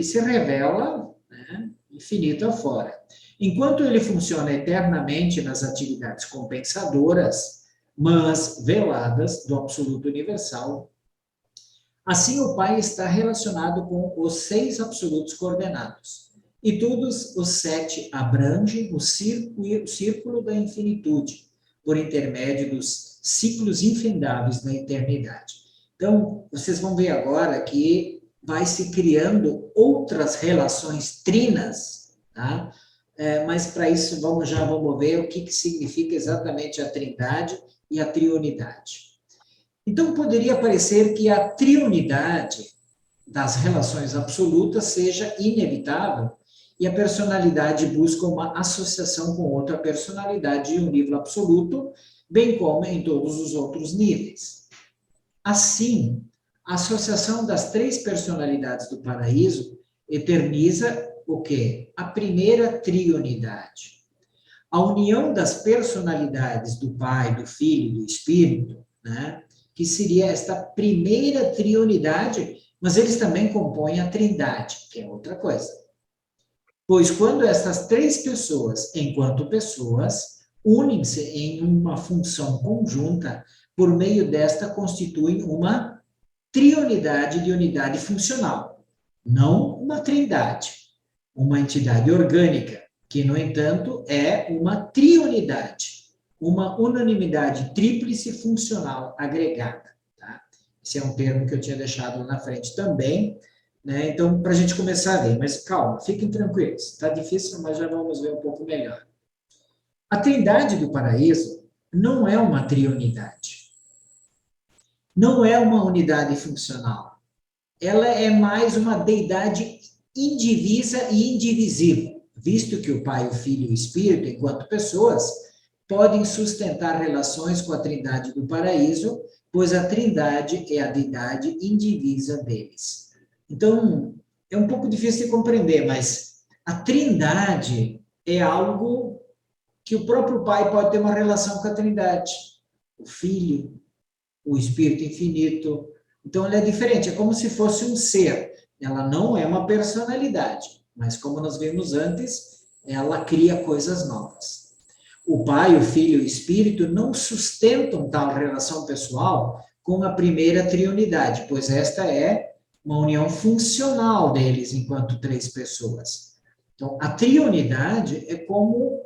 se revela, né, infinito afora. Enquanto ele funciona eternamente nas atividades compensadoras, mas veladas do absoluto universal, assim o Pai está relacionado com os seis absolutos coordenados. E todos os sete abrangem o círculo da infinitude, por intermédio dos ciclos infindáveis da eternidade. Então, vocês vão ver agora que vai se criando outras relações trinas, tá? Mas para isso já vamos ver o que significa exatamente a trindade e a triunidade. Então, poderia parecer que a triunidade das relações absolutas seja inevitável e a personalidade busca uma associação com outra personalidade em um nível absoluto, bem como em todos os outros níveis. Assim, a associação das três personalidades do paraíso eterniza o quê? A primeira triunidade. A união das personalidades do Pai, do Filho e do Espírito, né, que seria esta primeira triunidade, mas eles também compõem a trindade, que é outra coisa. Pois quando essas três pessoas, enquanto pessoas, unem-se em uma função conjunta, por meio desta constituem uma triunidade de unidade funcional, não uma trindade, uma entidade orgânica, que, no entanto, é uma triunidade, uma unanimidade tríplice funcional agregada. Tá? Esse é um termo que eu tinha deixado na frente também, né? Então, para a gente começar a ver, mas calma, fiquem tranquilos, está difícil, mas já vamos ver um pouco melhor. A trindade do paraíso não é uma triunidade, não é uma unidade funcional, ela é mais uma deidade indivisa e indivisível, visto que o Pai, o Filho e o Espírito, enquanto pessoas, podem sustentar relações com a trindade do paraíso, pois a trindade é a deidade indivisa deles. Então, é um pouco difícil de compreender, mas a trindade é algo que o próprio Pai pode ter uma relação com a trindade. O Filho, o Espírito infinito. Então, ela é diferente, é como se fosse um ser. Ela não é uma personalidade, mas como nós vimos antes, ela cria coisas novas. O Pai, o Filho e o Espírito não sustentam tal relação pessoal com a primeira triunidade, pois esta é uma união funcional deles enquanto três pessoas. Então, a triunidade é como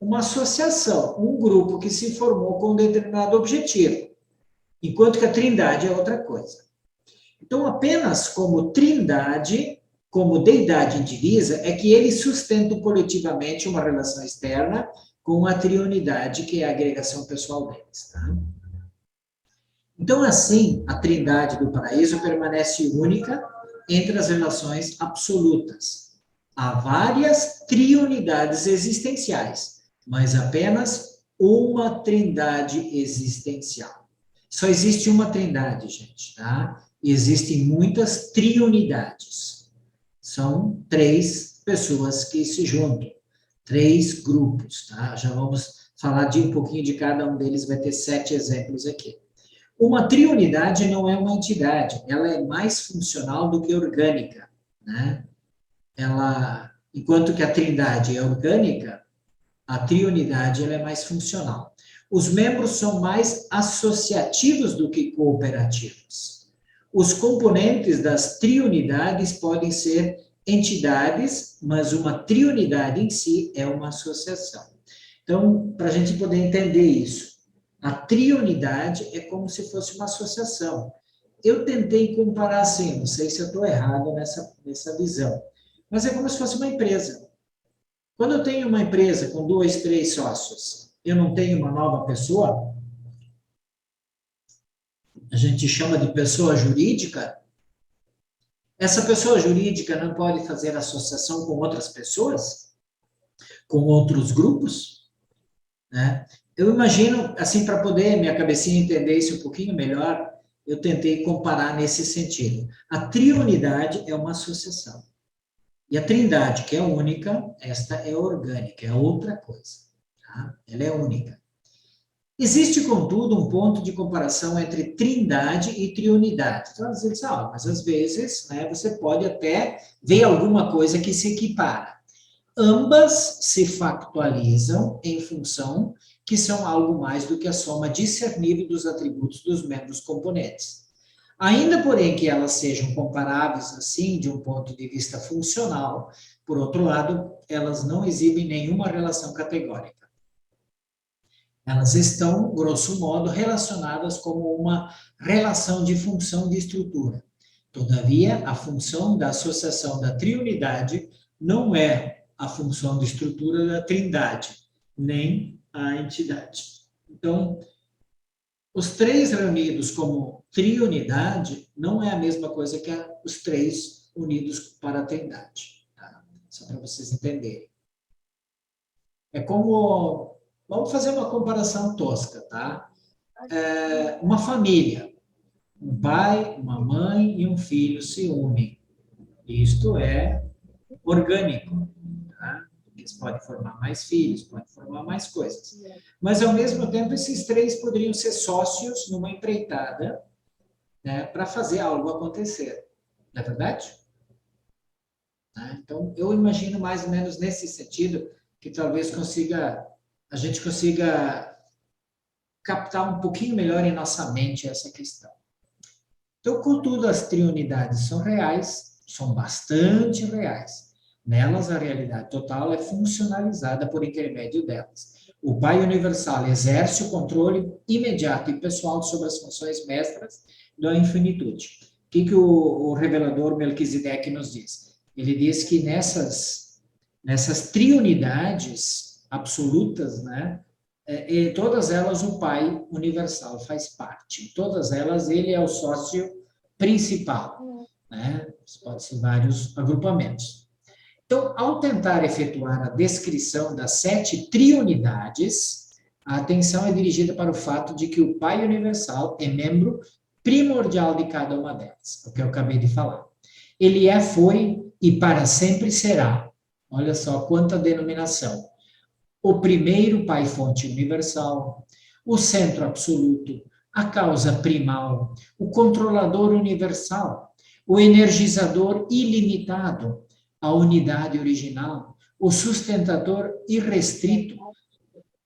uma associação, um grupo que se formou com um determinado objetivo, enquanto que a trindade é outra coisa. Então, apenas como trindade, como deidade indivisa, é que eles sustentam coletivamente uma relação externa com a triunidade, que é a agregação pessoal deles. Tá? Então, assim, a trindade do paraíso permanece única entre as relações absolutas. Há várias triunidades existenciais, mas apenas uma trindade existencial. Só existe uma trindade, gente, tá? E existem muitas triunidades. São três pessoas que se juntam, três grupos, tá? Já vamos falar de um pouquinho de cada um deles, vai ter 7 exemplos aqui. Uma triunidade não é uma entidade, ela é mais funcional do que orgânica, né? Enquanto que a trindade é orgânica, a triunidade ela é mais funcional. Os membros são mais associativos do que cooperativos. Os componentes das triunidades podem ser entidades, mas uma triunidade em si é uma associação. Então, para a gente poder entender isso, a triunidade é como se fosse uma associação. Eu tentei comparar assim, não sei se eu estou errado nessa visão, mas é como se fosse uma empresa. Quando eu tenho uma empresa com 2, 3 sócios, eu não tenho uma nova pessoa, a gente chama de pessoa jurídica, essa pessoa jurídica não pode fazer associação com outras pessoas, com outros grupos, né? Eu imagino, assim, para poder minha cabecinha entender isso um pouquinho melhor, eu tentei comparar nesse sentido. A triunidade é uma associação. E a trindade, que é única, esta é orgânica, é outra coisa. Tá? Ela é única. Existe, contudo, um ponto de comparação entre trindade e triunidade. Então, às vezes, mas às vezes, né, você pode até ver alguma coisa que se equipara. Ambas se factualizam em função que são algo mais do que a soma discernível dos atributos dos membros componentes. Ainda, porém, que elas sejam comparáveis assim, de um ponto de vista funcional, por outro lado, elas não exibem nenhuma relação categórica. Elas estão, grosso modo, relacionadas como uma relação de função de estrutura. Todavia, a função da associação da triunidade não é a função de estrutura da trindade, nem a entidade. Então, os três reunidos como triunidade não é a mesma coisa que os três unidos para a trindade. Tá? Só para vocês entenderem. É como... Vamos fazer uma comparação tosca, tá? Uma família. Um pai, uma mãe e um filho se unem. Isto é orgânico, tá? Eles podem formar mais filhos, podem formar mais coisas. Mas, ao mesmo tempo, esses três poderiam ser sócios numa empreitada, né, para fazer algo acontecer. Não é verdade? Tá? Então, eu imagino mais ou menos nesse sentido que talvez a gente consiga captar um pouquinho melhor em nossa mente essa questão. Então, contudo, as triunidades são reais, são bastante reais. Nelas, a realidade total é funcionalizada por intermédio delas. O Pai Universal exerce o controle imediato e pessoal sobre as funções mestras da infinitude. O que o revelador Melquisedeque nos diz? Ele diz que nessas triunidades absolutas, né, todas elas o Pai Universal faz parte. Em todas elas ele é o sócio principal, né? Pode ser vários agrupamentos. Então, ao tentar efetuar a descrição das 7 triunidades, a atenção é dirigida para o fato de que o Pai Universal é membro primordial de cada uma delas, o que eu acabei de falar. Ele foi e para sempre será. Olha só quanta denominação. O primeiro Pai Fonte Universal, o centro absoluto, a causa primal, o controlador universal, o energizador ilimitado, a unidade original, o sustentador irrestrito,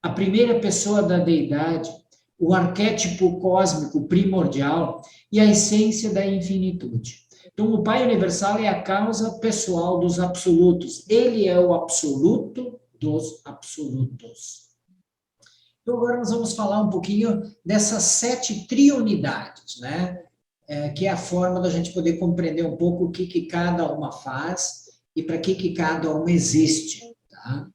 a primeira pessoa da deidade, o arquétipo cósmico primordial e a essência da infinitude. Então, o Pai Universal é a causa pessoal dos absolutos. Ele é o absoluto dos absolutos. Então, agora nós vamos falar um pouquinho dessas 7 triunidades, né? Que é a forma da gente poder compreender um pouco o que cada uma faz e para que cada uma existe, tá?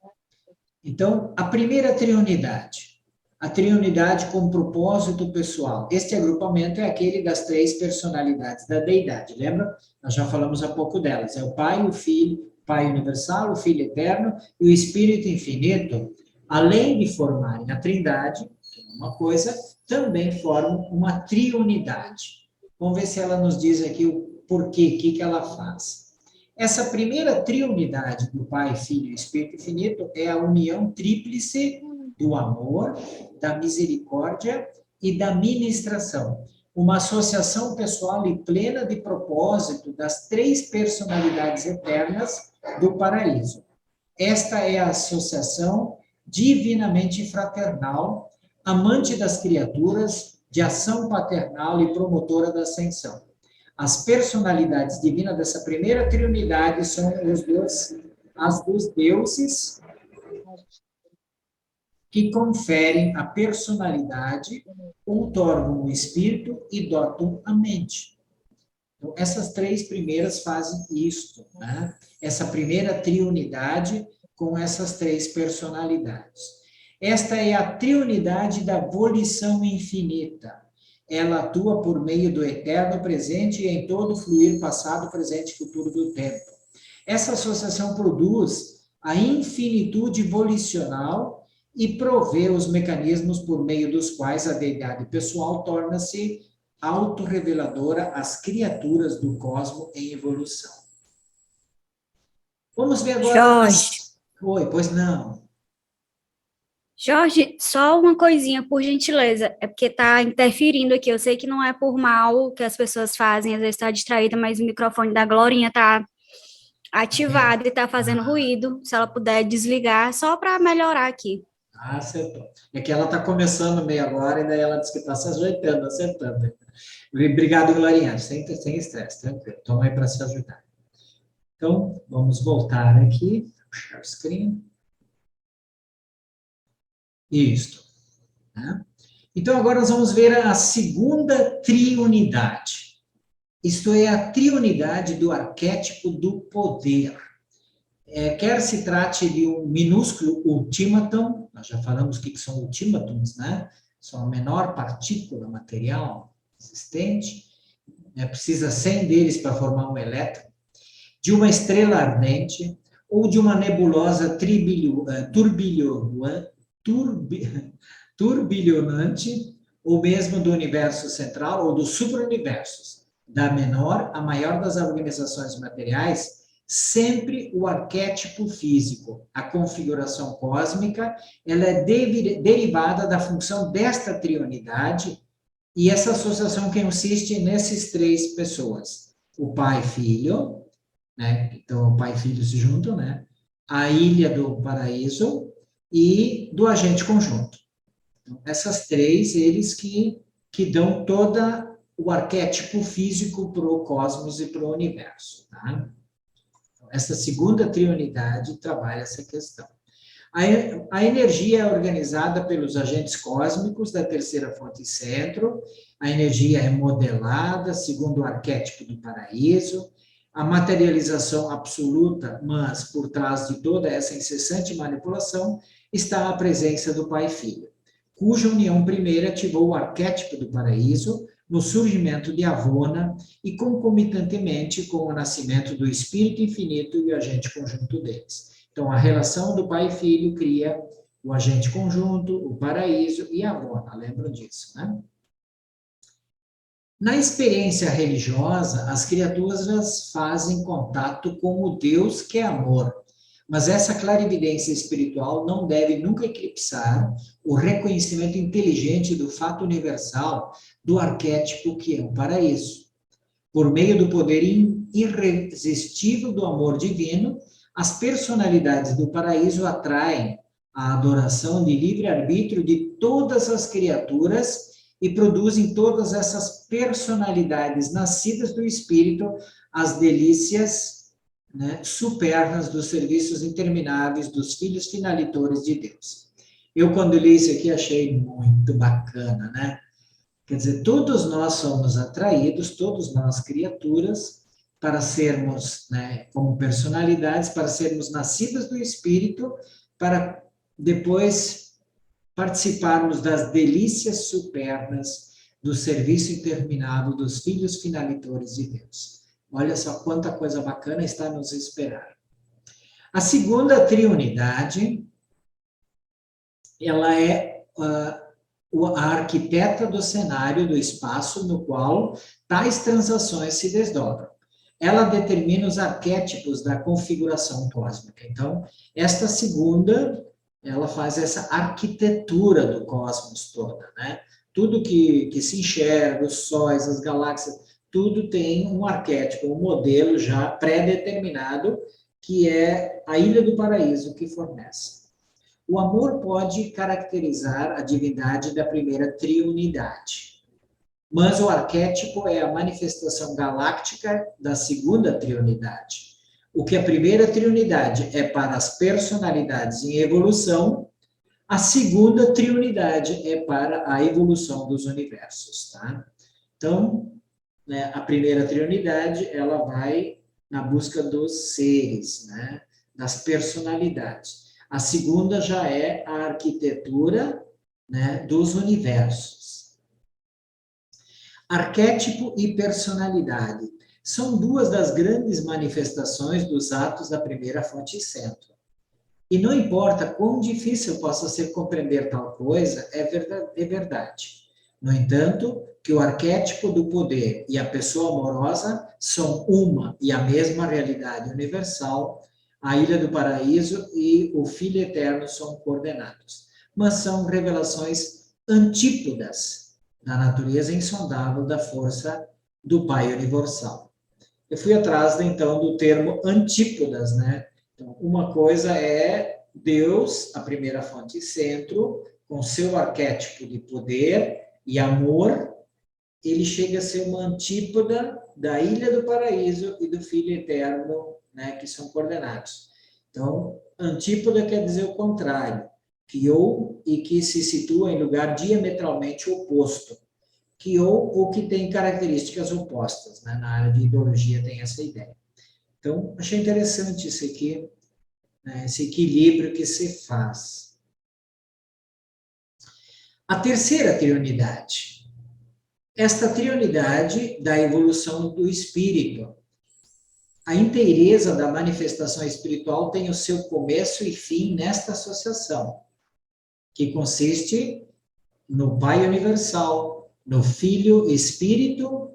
Então, a primeira triunidade, a triunidade com propósito pessoal. Este agrupamento é aquele das 3 personalidades da deidade, lembra? Nós já falamos há pouco delas. É o Pai, o Filho, o Pai Universal, o Filho Eterno e o Espírito Infinito. Além de formarem a Trindade, que é uma coisa, também formam uma triunidade. Vamos ver se ela nos diz aqui o porquê, o que ela faz. Essa primeira triunidade do Pai, Filho e Espírito Infinito é a união tríplice do amor, da misericórdia e da ministração. Uma associação pessoal e plena de propósito das 3 personalidades eternas do paraíso. Esta é a associação divinamente fraternal, amante das criaturas, de ação paternal e promotora da ascensão. As personalidades divinas dessa primeira triunidade são as dos deuses que conferem a personalidade, outorgam o espírito e dotam a mente. Então, essas 3 primeiras fazem isto, né? Essa primeira triunidade com essas 3 personalidades. Esta é a triunidade da volição infinita. Ela atua por meio do eterno presente e em todo o fluir passado, presente e futuro do tempo. Essa associação produz a infinitude volicional e provê os mecanismos por meio dos quais a deidade pessoal torna-se autorreveladora às criaturas do cosmos em evolução. Vamos ver agora... Jorge. Oi, pois não. Jorge, só uma coisinha, por gentileza, é porque tá interferindo aqui, eu sei que não é por mal que as pessoas fazem, às vezes tá distraída, mas o microfone da Glorinha tá ativado e tá fazendo ruído, se ela puder desligar, só para melhorar aqui. Ah, acertou. É que ela está começando meio agora, e daí ela disse que está se ajeitando, acertando. Obrigado, Glorinha, sem estresse, tranquilo. Toma aí para se ajudar. Então, vamos voltar aqui, share screen. Isto. Né? Então, agora nós vamos ver a segunda triunidade. Isto é a triunidade do arquétipo do poder. Quer se trate de um minúsculo ultímatum, nós já falamos o que são ultímatums, né? São a menor partícula material existente, precisa 100 deles para formar um elétron, de uma estrela ardente ou de uma nebulosa turbilhonante, ou mesmo do universo central ou dos superuniversos, da menor à maior das organizações materiais, sempre o arquétipo físico, a configuração cósmica, ela é derivada da função desta triunidade, e essa associação que consiste nesses 3 pessoas, o Pai e Filho, né? Então o Pai e Filho se juntam, né? A ilha do paraíso e do agente conjunto. Então, essas 3, eles que dão todo o arquétipo físico para o cosmos e para o universo, tá? essa segunda triunidade trabalha essa questão. A energia é organizada pelos agentes cósmicos da terceira fonte centro, a energia é modelada segundo o arquétipo do paraíso, a materialização absoluta, mas por trás de toda essa incessante manipulação está a presença do Pai e Filho, cuja união primeira ativou o arquétipo do paraíso no surgimento de Avona e concomitantemente com o nascimento do Espírito Infinito e o agente conjunto deles. Então, a relação do Pai e Filho cria o agente conjunto, o paraíso e a Avona, lembram disso, né? Na experiência religiosa, as criaturas fazem contato com o Deus que é amor, mas essa clarividência espiritual não deve nunca eclipsar o reconhecimento inteligente do fato universal do arquétipo que é o paraíso. Por meio do poder irresistível do amor divino, as personalidades do paraíso atraem a adoração de livre-arbítrio de todas as criaturas e produzem todas essas personalidades nascidas do Espírito as delícias, né, supernas dos serviços intermináveis dos filhos finalitores de Deus. Eu, quando li isso aqui, achei muito bacana, né? Quer dizer, todos nós somos atraídos, todos nós criaturas, para sermos, né, como personalidades, para sermos nascidas do Espírito, para depois participarmos das delícias supernas do serviço interminável dos filhos finalitores de Deus. Olha só quanta coisa bacana está a nos esperar. A segunda triunidade, ela é a arquiteta do cenário do espaço no qual tais transações se desdobram. Ela determina os arquétipos da configuração cósmica. Então, esta segunda, ela faz essa arquitetura do cosmos toda, né? Tudo que se enxerga, os sóis, as galáxias, tudo tem um arquétipo, um modelo já pré-determinado, que é a Ilha do Paraíso que fornece. O amor pode caracterizar a divindade da primeira triunidade, mas o arquétipo é a manifestação galáctica da segunda triunidade. O que a primeira triunidade é para as personalidades em evolução, a segunda triunidade é para a evolução dos universos, tá? Então, né, a primeira triunidade, ela vai na busca dos seres, né, das personalidades. A segunda já é a arquitetura, né, dos universos. Arquétipo e personalidade são duas das grandes manifestações dos atos da primeira fonte centro. E não importa quão difícil possa ser compreender tal coisa, é verdade. No entanto, que o arquétipo do poder e a pessoa amorosa são uma e a mesma realidade universal, a Ilha do Paraíso e o Filho Eterno são coordenados, mas são revelações antípodas da natureza insondável da força do Pai Universal. Eu fui atrás, então, do termo antípodas, né? Então, uma coisa é Deus, a primeira fonte centro, com seu arquétipo de poder e amor, ele chega a ser uma antípoda da Ilha do Paraíso e do Filho Eterno, né, que são coordenados. Então, antípoda quer dizer o contrário, que se situa em lugar diametralmente oposto, ou que tem características opostas, né? Na área de ideologia tem essa ideia. Então, achei interessante isso aqui, né, esse equilíbrio que se faz. A terceira triunidade. Esta triunidade da evolução do espírito. A inteireza da manifestação espiritual tem o seu começo e fim nesta associação, que consiste no Pai Universal, no Filho Espírito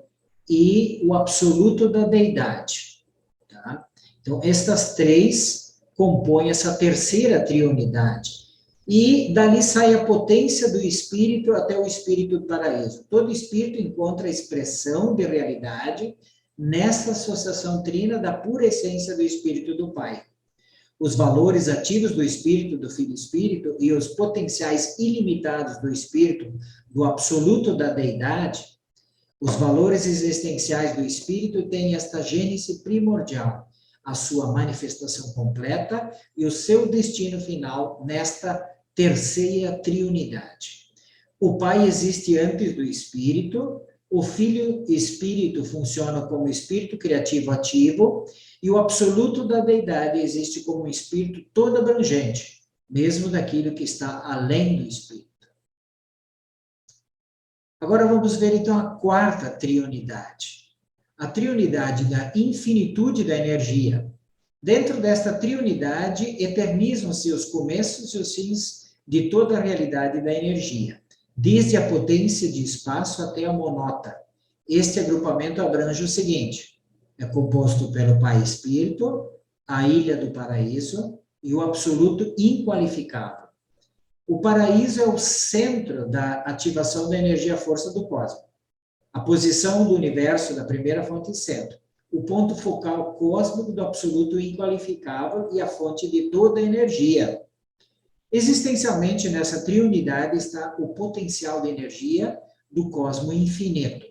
e o absoluto da deidade. Tá? Então, estas três compõem essa terceira triunidade. E dali sai a potência do espírito até o espírito do paraíso. Todo espírito encontra a expressão de realidade nessa associação trina da pura essência do espírito do Pai. Os valores ativos do espírito, do Filho Espírito, e os potenciais ilimitados do espírito, do absoluto da deidade, os valores existenciais do espírito têm esta gênese primordial. a sua manifestação completa e o seu destino final nesta terceira triunidade. O Pai existe antes do Espírito, o Filho Espírito funciona como Espírito criativo ativo, e o absoluto da Deidade existe como um Espírito todo abrangente, mesmo daquilo que está além do Espírito. Agora vamos ver então a quarta triunidade. A triunidade da infinitude da energia. Dentro desta triunidade, eternizam-se os começos e os fins de toda a realidade da energia, desde a potência de espaço até a monota. Este agrupamento abrange o seguinte: é composto pelo Pai Espírito, a Ilha do Paraíso e o absoluto inqualificável. O paraíso é o centro da ativação da energia-força do cosmos. A posição do universo da primeira fonte centro. O ponto focal cósmico do absoluto inqualificável e a fonte de toda a energia. Existencialmente, nessa triunidade está o potencial de energia do cosmos infinito,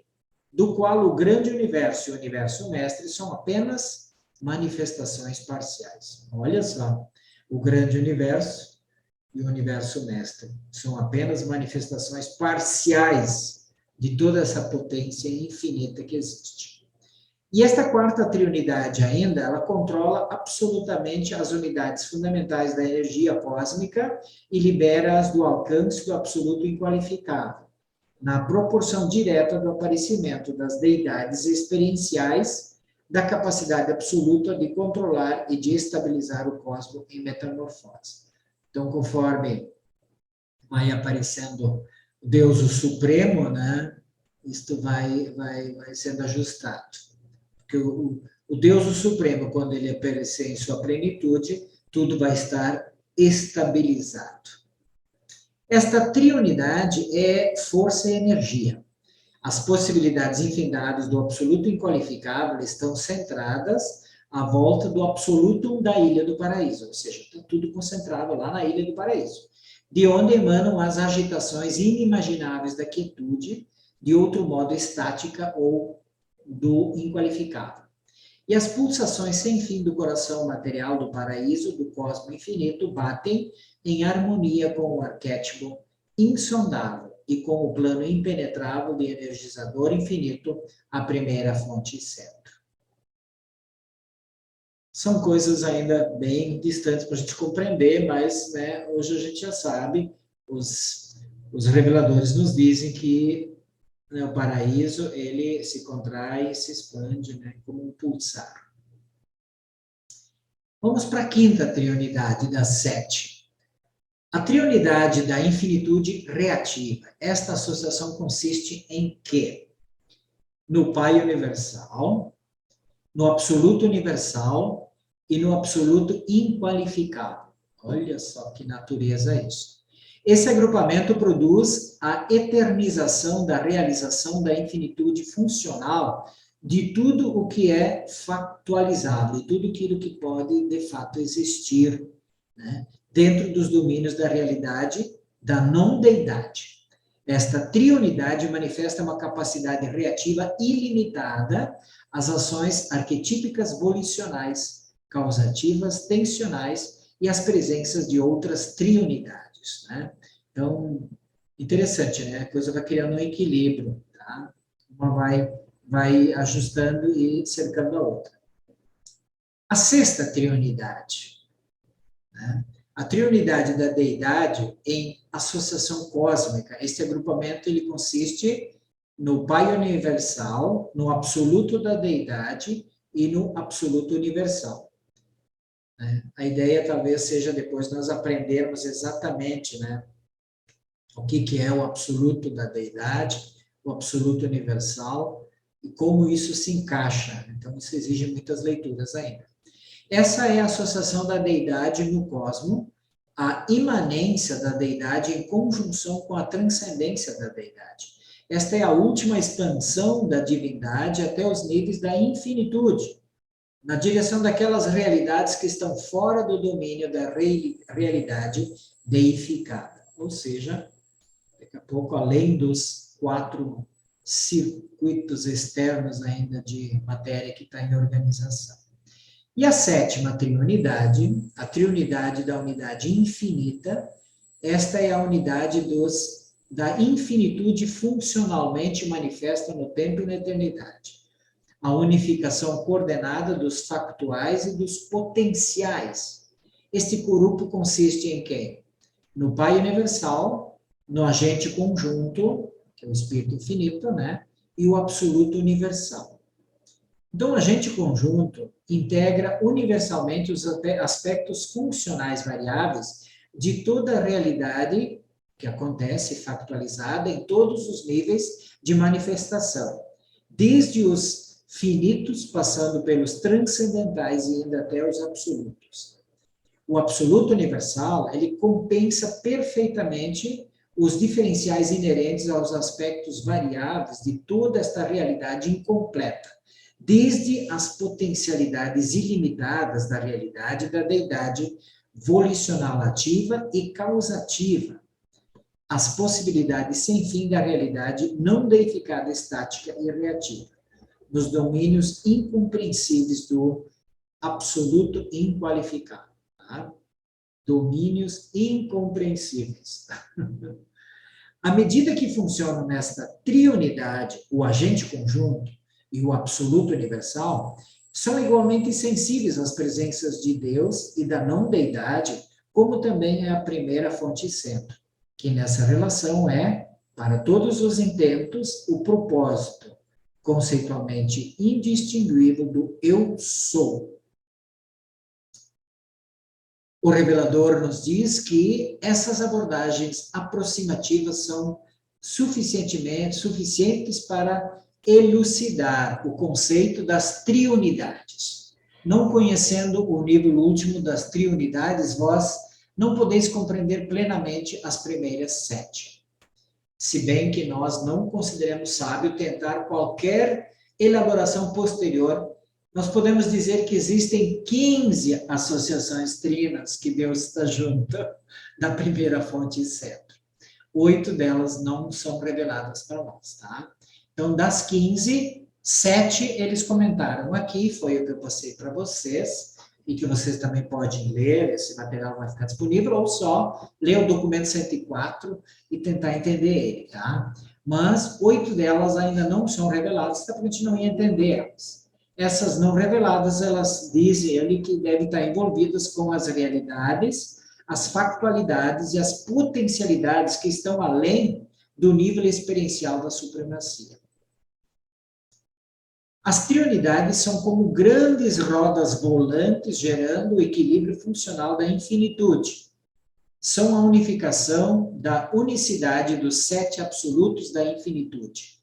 do qual o grande universo e o universo mestre são apenas manifestações parciais. Olha só, o grande universo e o universo mestre são apenas manifestações parciais de toda essa potência infinita que existe. E esta quarta triunidade ainda, ela controla absolutamente as unidades fundamentais da energia cósmica e libera-as do alcance do absoluto inqualificável, na proporção direta do aparecimento das deidades experienciais, da capacidade absoluta de controlar e de estabilizar o cosmos em metamorfose. Então, conforme vai aparecendo o Deus o Supremo, né, isto vai sendo ajustado. Porque o Deus o Supremo, quando ele aparecer em sua plenitude, tudo vai estar estabilizado. Esta triunidade é força e energia. As possibilidades infinitas do absoluto inqualificável estão centradas à volta do absoluto da Ilha do Paraíso, ou seja, está tudo concentrado lá na Ilha do Paraíso, de onde emanam as agitações inimagináveis da quietude, de outro modo estática ou do inqualificável. E as pulsações sem fim do coração material do paraíso, do cosmos infinito, batem em harmonia com o arquétipo insondável e com o plano impenetrável de energizador infinito, a primeira fonte centro. São coisas ainda bem distantes para a gente compreender, mas né, hoje a gente já sabe, os reveladores nos dizem que né, o paraíso ele se contrai e se expande né, como um pulsar. Vamos para a quinta triunidade das 7. A triunidade da infinitude reativa. Esta associação consiste em quê? No Pai universal, no absoluto universal e no absoluto inqualificável. Olha só que natureza é isso. Esse agrupamento produz a eternização da realização da infinitude funcional de tudo o que é factualizável, de tudo aquilo que pode, de fato, existir, né? Dentro dos domínios da realidade, da não-deidade. Esta triunidade manifesta uma capacidade reativa ilimitada às ações arquetípicas volicionais, causativas, tensionais e às presenças de outras triunidades, né? Então, interessante, né? A coisa vai criando um equilíbrio, tá? Uma vai ajustando e cercando a outra. A sexta triunidade, né? A triunidade da deidade em associação cósmica. Este agrupamento ele consiste no Pai universal, no absoluto da deidade e no absoluto universal. A ideia talvez seja depois nós aprendermos exatamente, né, o que é o absoluto da deidade, o absoluto universal e como isso se encaixa. Então, isso exige muitas leituras ainda. Essa é a associação da deidade no cosmos, a imanência da deidade em conjunção com a transcendência da deidade. Esta é a última expansão da divindade até os níveis da infinitude, na direção daquelas realidades que estão fora do domínio da realidade deificada. Ou seja, daqui a pouco, além dos 4 circuitos externos ainda de matéria que está em organização. E a sétima triunidade, a triunidade da unidade infinita, esta é a unidade da infinitude funcionalmente manifesta no tempo e na eternidade. A unificação coordenada dos factuais e dos potenciais. Este grupo consiste em quem? No Pai universal, no agente conjunto, que é o Espírito infinito, né? E o absoluto universal. Então, o agente conjunto integra universalmente os aspectos funcionais variáveis de toda a realidade que acontece factualizada em todos os níveis de manifestação, desde os finitos, passando pelos transcendentais e indo até os absolutos. O absoluto universal, ele compensa perfeitamente os diferenciais inerentes aos aspectos variáveis de toda esta realidade incompleta, desde as potencialidades ilimitadas da realidade da deidade volicional ativa e causativa, as possibilidades sem fim da realidade não deificada, estática e reativa, nos domínios incompreensíveis do absoluto inqualificável. Tá? Domínios incompreensíveis. À medida que funcionam nesta triunidade, o agente conjunto e o absoluto universal, são igualmente sensíveis às presenças de Deus e da não-deidade, como também é a primeira fonte centro, que nessa relação é, para todos os intentos, o propósito conceitualmente indistinguível do eu sou. O revelador nos diz que essas abordagens aproximativas são suficientes para elucidar o conceito das triunidades. Não conhecendo o nível último das triunidades, vós não podeis compreender plenamente as primeiras 7. Se bem que nós não consideramos sábio tentar qualquer elaboração posterior, nós podemos dizer que existem 15 associações trinas que Deus está junto da primeira fonte e centro. 8 delas não são reveladas para nós, tá? Então, das 15, 7 eles comentaram aqui, foi o que eu passei para vocês, e que vocês também podem ler, esse material vai ficar disponível, ou só ler o documento 104 e tentar entender ele, tá? Mas 8 delas ainda não são reveladas, porque a gente não ia entender elas. Essas não reveladas, elas dizem ele que devem estar envolvidas com as realidades, as factualidades e as potencialidades que estão além do nível experiencial da supremacia. As triunidades são como grandes rodas volantes gerando o equilíbrio funcional da infinitude. São a unificação da unicidade dos 7 absolutos da infinitude.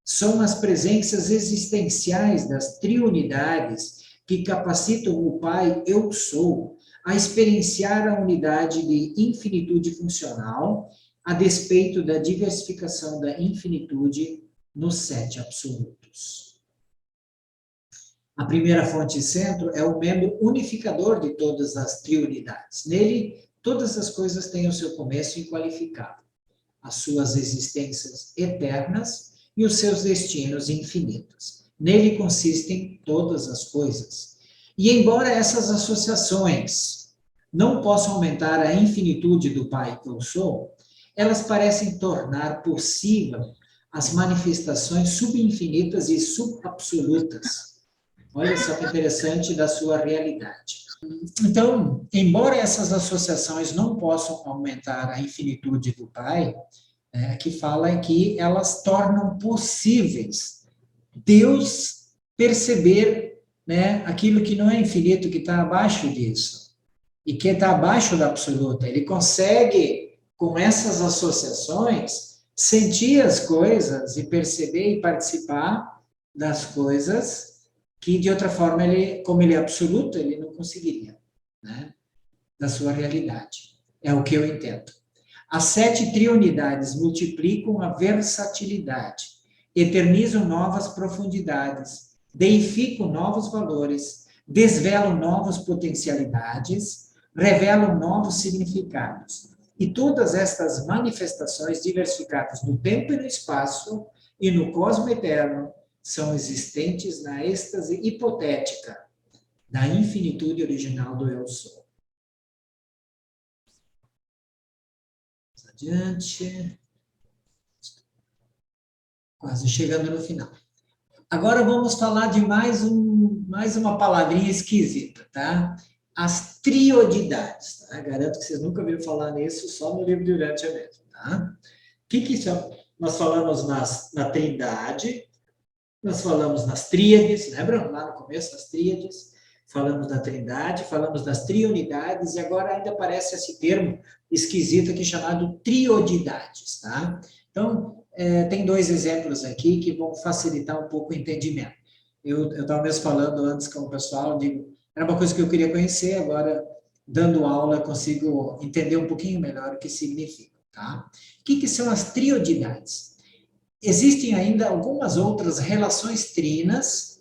São as presenças existenciais das triunidades que capacitam o Pai Eu Sou a experienciar a unidade de infinitude funcional, a despeito da diversificação da infinitude nos 7 absolutos. A primeira fonte centro é o membro unificador de todas as triunidades. Nele, todas as coisas têm o seu começo inqualificável, as suas existências eternas e os seus destinos infinitos. Nele consistem todas as coisas. E embora essas associações não possam aumentar a infinitude do Pai que eu sou, elas parecem tornar possível as manifestações subinfinitas e subabsolutas. Olha só que interessante da sua realidade. Então, embora essas associações não possam aumentar a infinitude do Pai, que fala que elas tornam possíveis Deus perceber, né, aquilo que não é infinito, que está abaixo disso, e que está abaixo da absoluta. Ele consegue, com essas associações, sentir as coisas e perceber e participar das coisas que, de outra forma, como ele é absoluto, ele não conseguiria, né, da sua realidade. É o que eu entendo. As 7 triunidades multiplicam a versatilidade, eternizam novas profundidades, deificam novos valores, desvelam novas potencialidades, revelam novos significados. E todas estas manifestações diversificadas no tempo e no espaço e no cosmo eterno são existentes na êxtase hipotética da infinitude original do Eu Sou. Vamos adiante. Quase chegando no final. Agora vamos falar de mais uma palavrinha esquisita, tá? As triodidades, tá? Garanto que vocês nunca viram falar nisso, só no livro de Urântia mesmo, tá? O que são? Nós falamos na Trindade, nós falamos nas tríades, lembram lá no começo das tríades? Falamos da Trindade, falamos das triunidades, e agora ainda aparece esse termo esquisito aqui chamado triodidades, tá? Então, tem dois exemplos aqui que vão facilitar um pouco o entendimento. Eu estava mesmo falando antes com o pessoal, digo, era uma coisa que eu queria conhecer, agora, dando aula, consigo entender um pouquinho melhor o que significa, tá? O que são as triodidades? Existem ainda algumas outras relações trinas,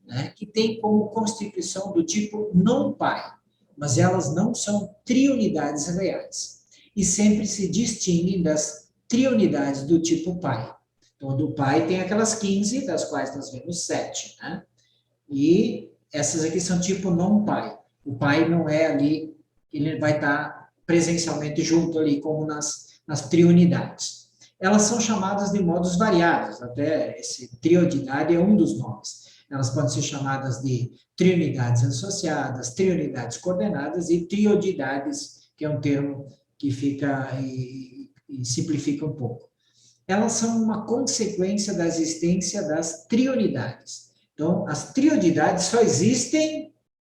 né, que têm como constituição do tipo não-pai, mas elas não são triunidades reais, e sempre se distinguem das triunidades do tipo pai. Então, do pai tem aquelas 15, das quais nós vemos 7, né? E essas aqui são tipo não-pai. O pai não é ali, ele vai estar presencialmente junto ali, como nas triunidades. Elas são chamadas de modos variados, até esse triodidade é um dos nomes. Elas podem ser chamadas de triunidades associadas, triunidades coordenadas e triodidades, que é um termo que fica e simplifica um pouco. Elas são uma consequência da existência das triunidades. Então, as triodidades só existem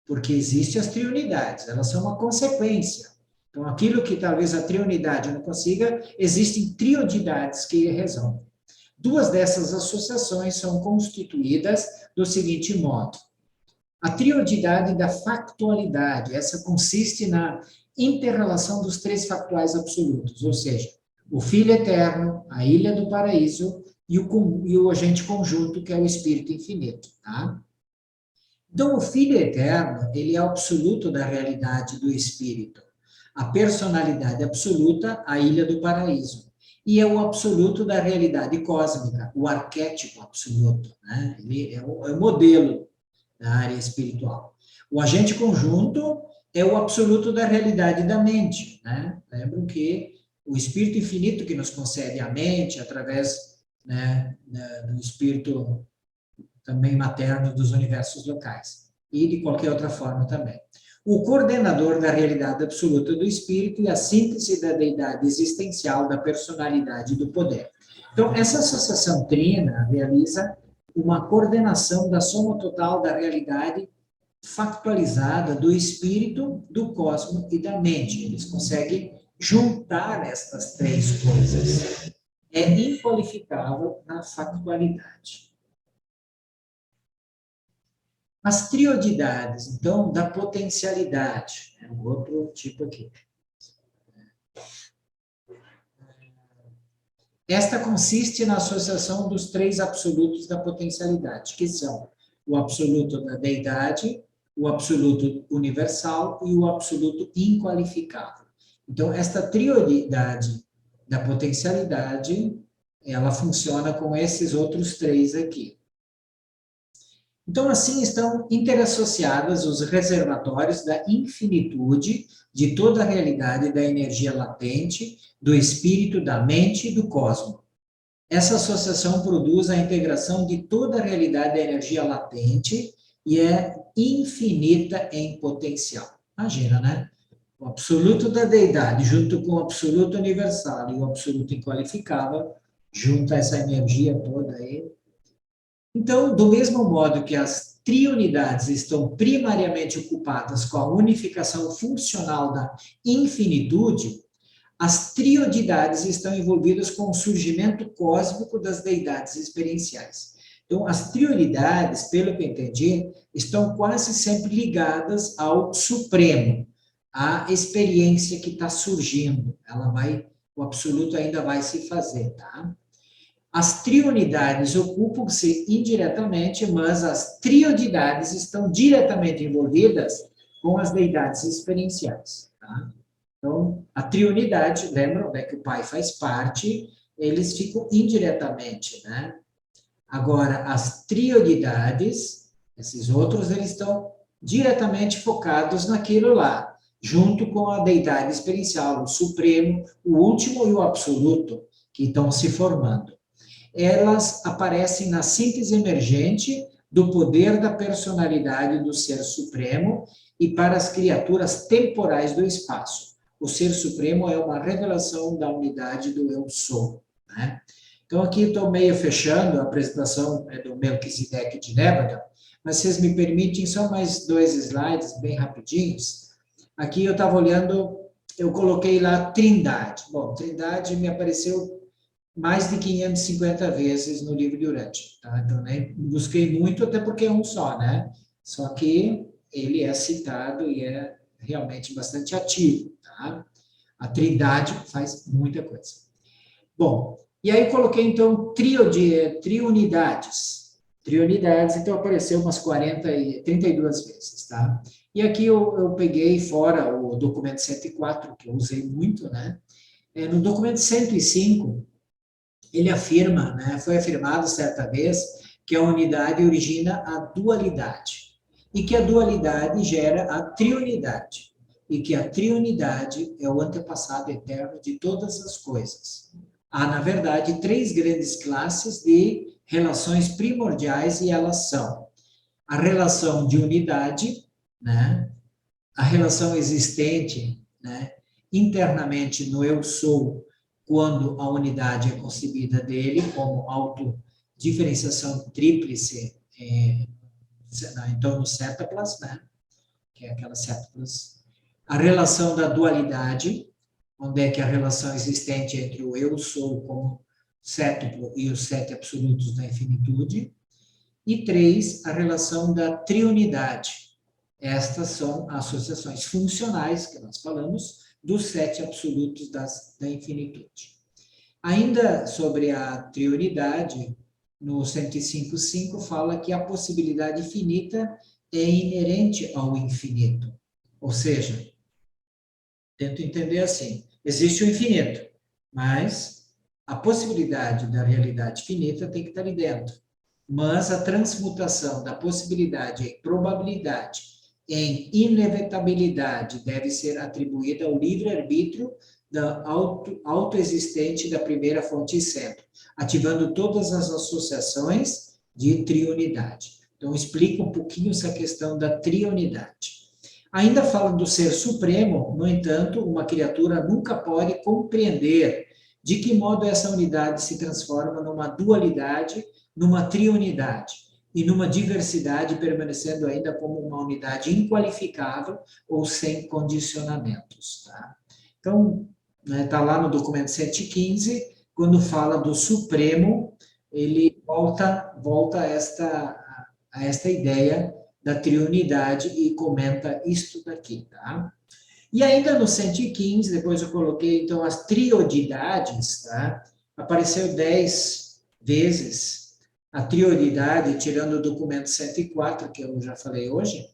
porque existem as triunidades, elas são uma consequência. Então, aquilo que talvez a triunidade não consiga, existem triodidades que resolvem. Duas dessas associações são constituídas do seguinte modo. A triodidade da factualidade, essa consiste na interrelação dos três factuais absolutos, ou seja, o Filho Eterno, a Ilha do Paraíso e o agente conjunto, que é o Espírito Infinito, tá? Então, o Filho Eterno, ele é o absoluto da realidade do Espírito. A personalidade absoluta, a Ilha do Paraíso. E é o absoluto da realidade cósmica, o arquétipo absoluto, né? Ele é o modelo da área espiritual. O agente conjunto é o absoluto da realidade da mente, né? Lembram que o Espírito Infinito que nos concede a mente, através, né, do Espírito também materno dos universos locais, e de qualquer outra forma também. O coordenador da realidade absoluta do Espírito e a síntese da deidade existencial, da personalidade e do poder. Então, essa associação trina realiza uma coordenação da soma total da realidade factualizada do Espírito, do cosmos e da mente. Eles conseguem juntar estas três coisas. É inqualificável na factualidade. As triodidades, então, da potencialidade, é um outro tipo aqui. Esta consiste na associação dos três absolutos da potencialidade, que são o absoluto da deidade, o absoluto universal e o absoluto inqualificável. Então, esta triodidade da potencialidade, ela funciona com esses outros três aqui. Então, assim estão interassociadas os reservatórios da infinitude de toda a realidade da energia latente, do espírito, da mente e do cosmos. Essa associação produz a integração de toda a realidade da energia latente e é infinita em potencial. Imagina, né? O absoluto da deidade, junto com o absoluto universal e o absoluto inqualificável, junta essa energia toda aí. Então, do mesmo modo que as triunidades estão primariamente ocupadas com a unificação funcional da infinitude, as triodidades estão envolvidas com o surgimento cósmico das deidades experienciais. Então, as triunidades, pelo que eu entendi, estão quase sempre ligadas ao Supremo, à experiência que está surgindo. O absoluto ainda vai se fazer, tá? As triunidades ocupam-se indiretamente, mas as triodidades estão diretamente envolvidas com as deidades experienciais. Tá? Então, a triunidade, lembram, né, que o Pai faz parte, eles ficam indiretamente, né? Agora, as triodidades, esses outros, eles estão diretamente focados naquilo lá, junto com a deidade experiencial, o supremo, o último e o absoluto, que estão se formando. Elas aparecem na síntese emergente do poder da personalidade do Ser Supremo e para as criaturas temporais do espaço. O Ser Supremo é uma revelação da unidade do Eu Sou, né? Então, aqui estou meio fechando a apresentação do Melquisedeque de Nébada, mas vocês me permitem só mais 2 slides bem rapidinhos. Aqui eu estava olhando, eu coloquei lá Trindade. Bom, Trindade me apareceu mais de 550 vezes no livro de Urântia, tá? Então, nem busquei muito, até porque é um só, né? Só que ele é citado e é realmente bastante ativo, tá? A Trindade faz muita coisa. Bom, e aí coloquei, então, triunidades. Triunidades, então apareceu umas 32 vezes, tá? E aqui eu peguei fora o documento 104, que eu usei muito, né? No documento 105, ele afirma, né, foi afirmado certa vez, que a unidade origina a dualidade, e que a dualidade gera a triunidade, e que a triunidade é o antepassado eterno de todas as coisas. Há, na verdade, 3 grandes classes de relações primordiais, e elas são a relação de unidade, né, a relação existente, né, internamente no eu sou, quando a unidade é concebida dele como autodiferenciação tríplice, então no cétaplas, né, que é aquela cétaplas. A relação da dualidade, onde é que a relação existente entre o eu sou como cétuplo e os 7 absolutos da infinitude. E 3, a relação da triunidade. Estas são associações funcionais, que nós falamos, dos 7 absolutos da infinitude. Ainda sobre a triunidade, no 105.5 fala que a possibilidade finita é inerente ao infinito. Ou seja, tento entender assim, existe o infinito, mas a possibilidade da realidade finita tem que estar ali dentro. Mas a transmutação da possibilidade em probabilidade, em inevitabilidade, deve ser atribuída ao livre-arbítrio da autoexistente da primeira fonte e centro, ativando todas as associações de triunidade. Então, explica um pouquinho essa questão da triunidade. Ainda fala do Ser Supremo, no entanto, uma criatura nunca pode compreender de que modo essa unidade se transforma numa dualidade, numa triunidade e numa diversidade, permanecendo ainda como uma unidade inqualificável ou sem condicionamentos. Tá? Então, está lá no documento 115, quando fala do Supremo, ele volta a esta ideia da triunidade e comenta isto daqui, tá? E ainda no 115, depois eu coloquei, então, as triodidades, tá? Apareceu 10 vezes a triodidade, tirando o documento 104, que eu já falei hoje.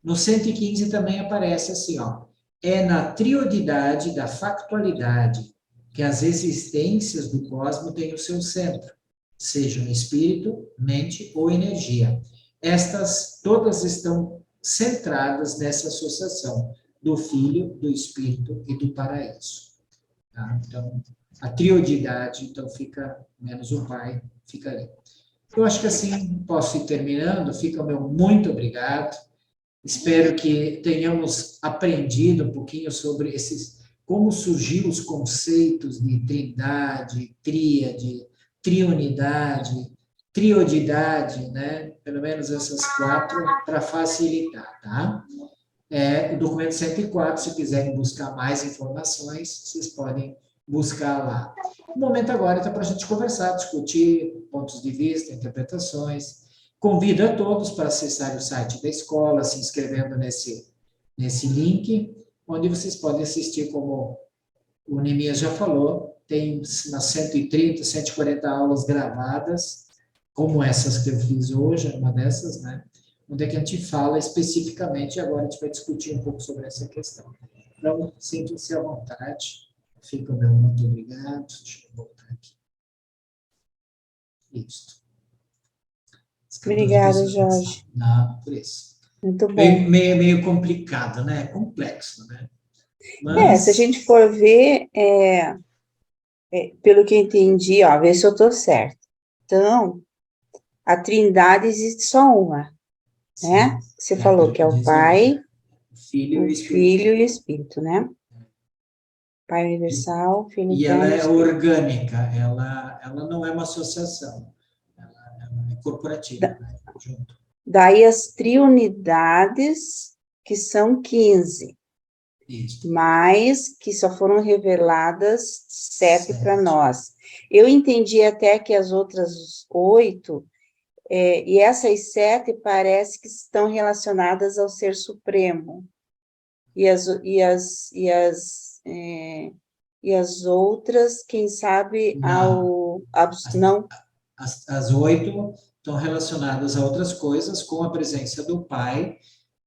No 115 também aparece assim, ó, é na triodidade da factualidade que as existências do cosmos têm o seu centro, sejam espírito, mente ou energia. Estas todas estão centradas nessa associação do Filho, do Espírito e do Paraíso. Tá? Então, a triodidade, então, fica, menos o Pai, fica ali. Eu acho que assim posso ir terminando. Fica o meu muito obrigado. Espero que tenhamos aprendido um pouquinho sobre como surgiu os conceitos de trindade, tríade, triunidade, triodidade, né? Pelo menos essas 4, para facilitar, tá? O documento 104, se quiserem buscar mais informações, vocês podem buscar lá. O momento agora está para a gente conversar, discutir pontos de vista, interpretações. Convido a todos para acessar o site da escola, se inscrevendo nesse link, onde vocês podem assistir, como o Nemias já falou, tem umas 130, 140 aulas gravadas, como essas que eu fiz hoje, uma dessas, né? Onde é que a gente fala especificamente, agora a gente vai discutir um pouco sobre essa questão. Então, sintam-se à vontade. Fica o meu muito obrigado. Deixa eu voltar aqui. Isso. Obrigada, Jorge. Não, por isso. Muito bom. Meio complicado, né? Complexo, né? Se a gente for ver, pelo que eu entendi, ó, ver se eu estou certo. Então, a Trindade existe só uma, né? Você falou que é o Pai, o Filho e o Espírito, né? Pai universal, Filho E eterno. ela é orgânica, ela não é uma associação, ela é corporativa, né? Junto. Daí as triunidades, que são 15. Isso. Mas que só foram reveladas 7 para nós. Eu entendi até que as outras 8, e essas 7 parece que estão relacionadas ao Ser Supremo. E as outras, quem sabe, Não. não. As 8 estão relacionadas a outras coisas, com a presença do Pai.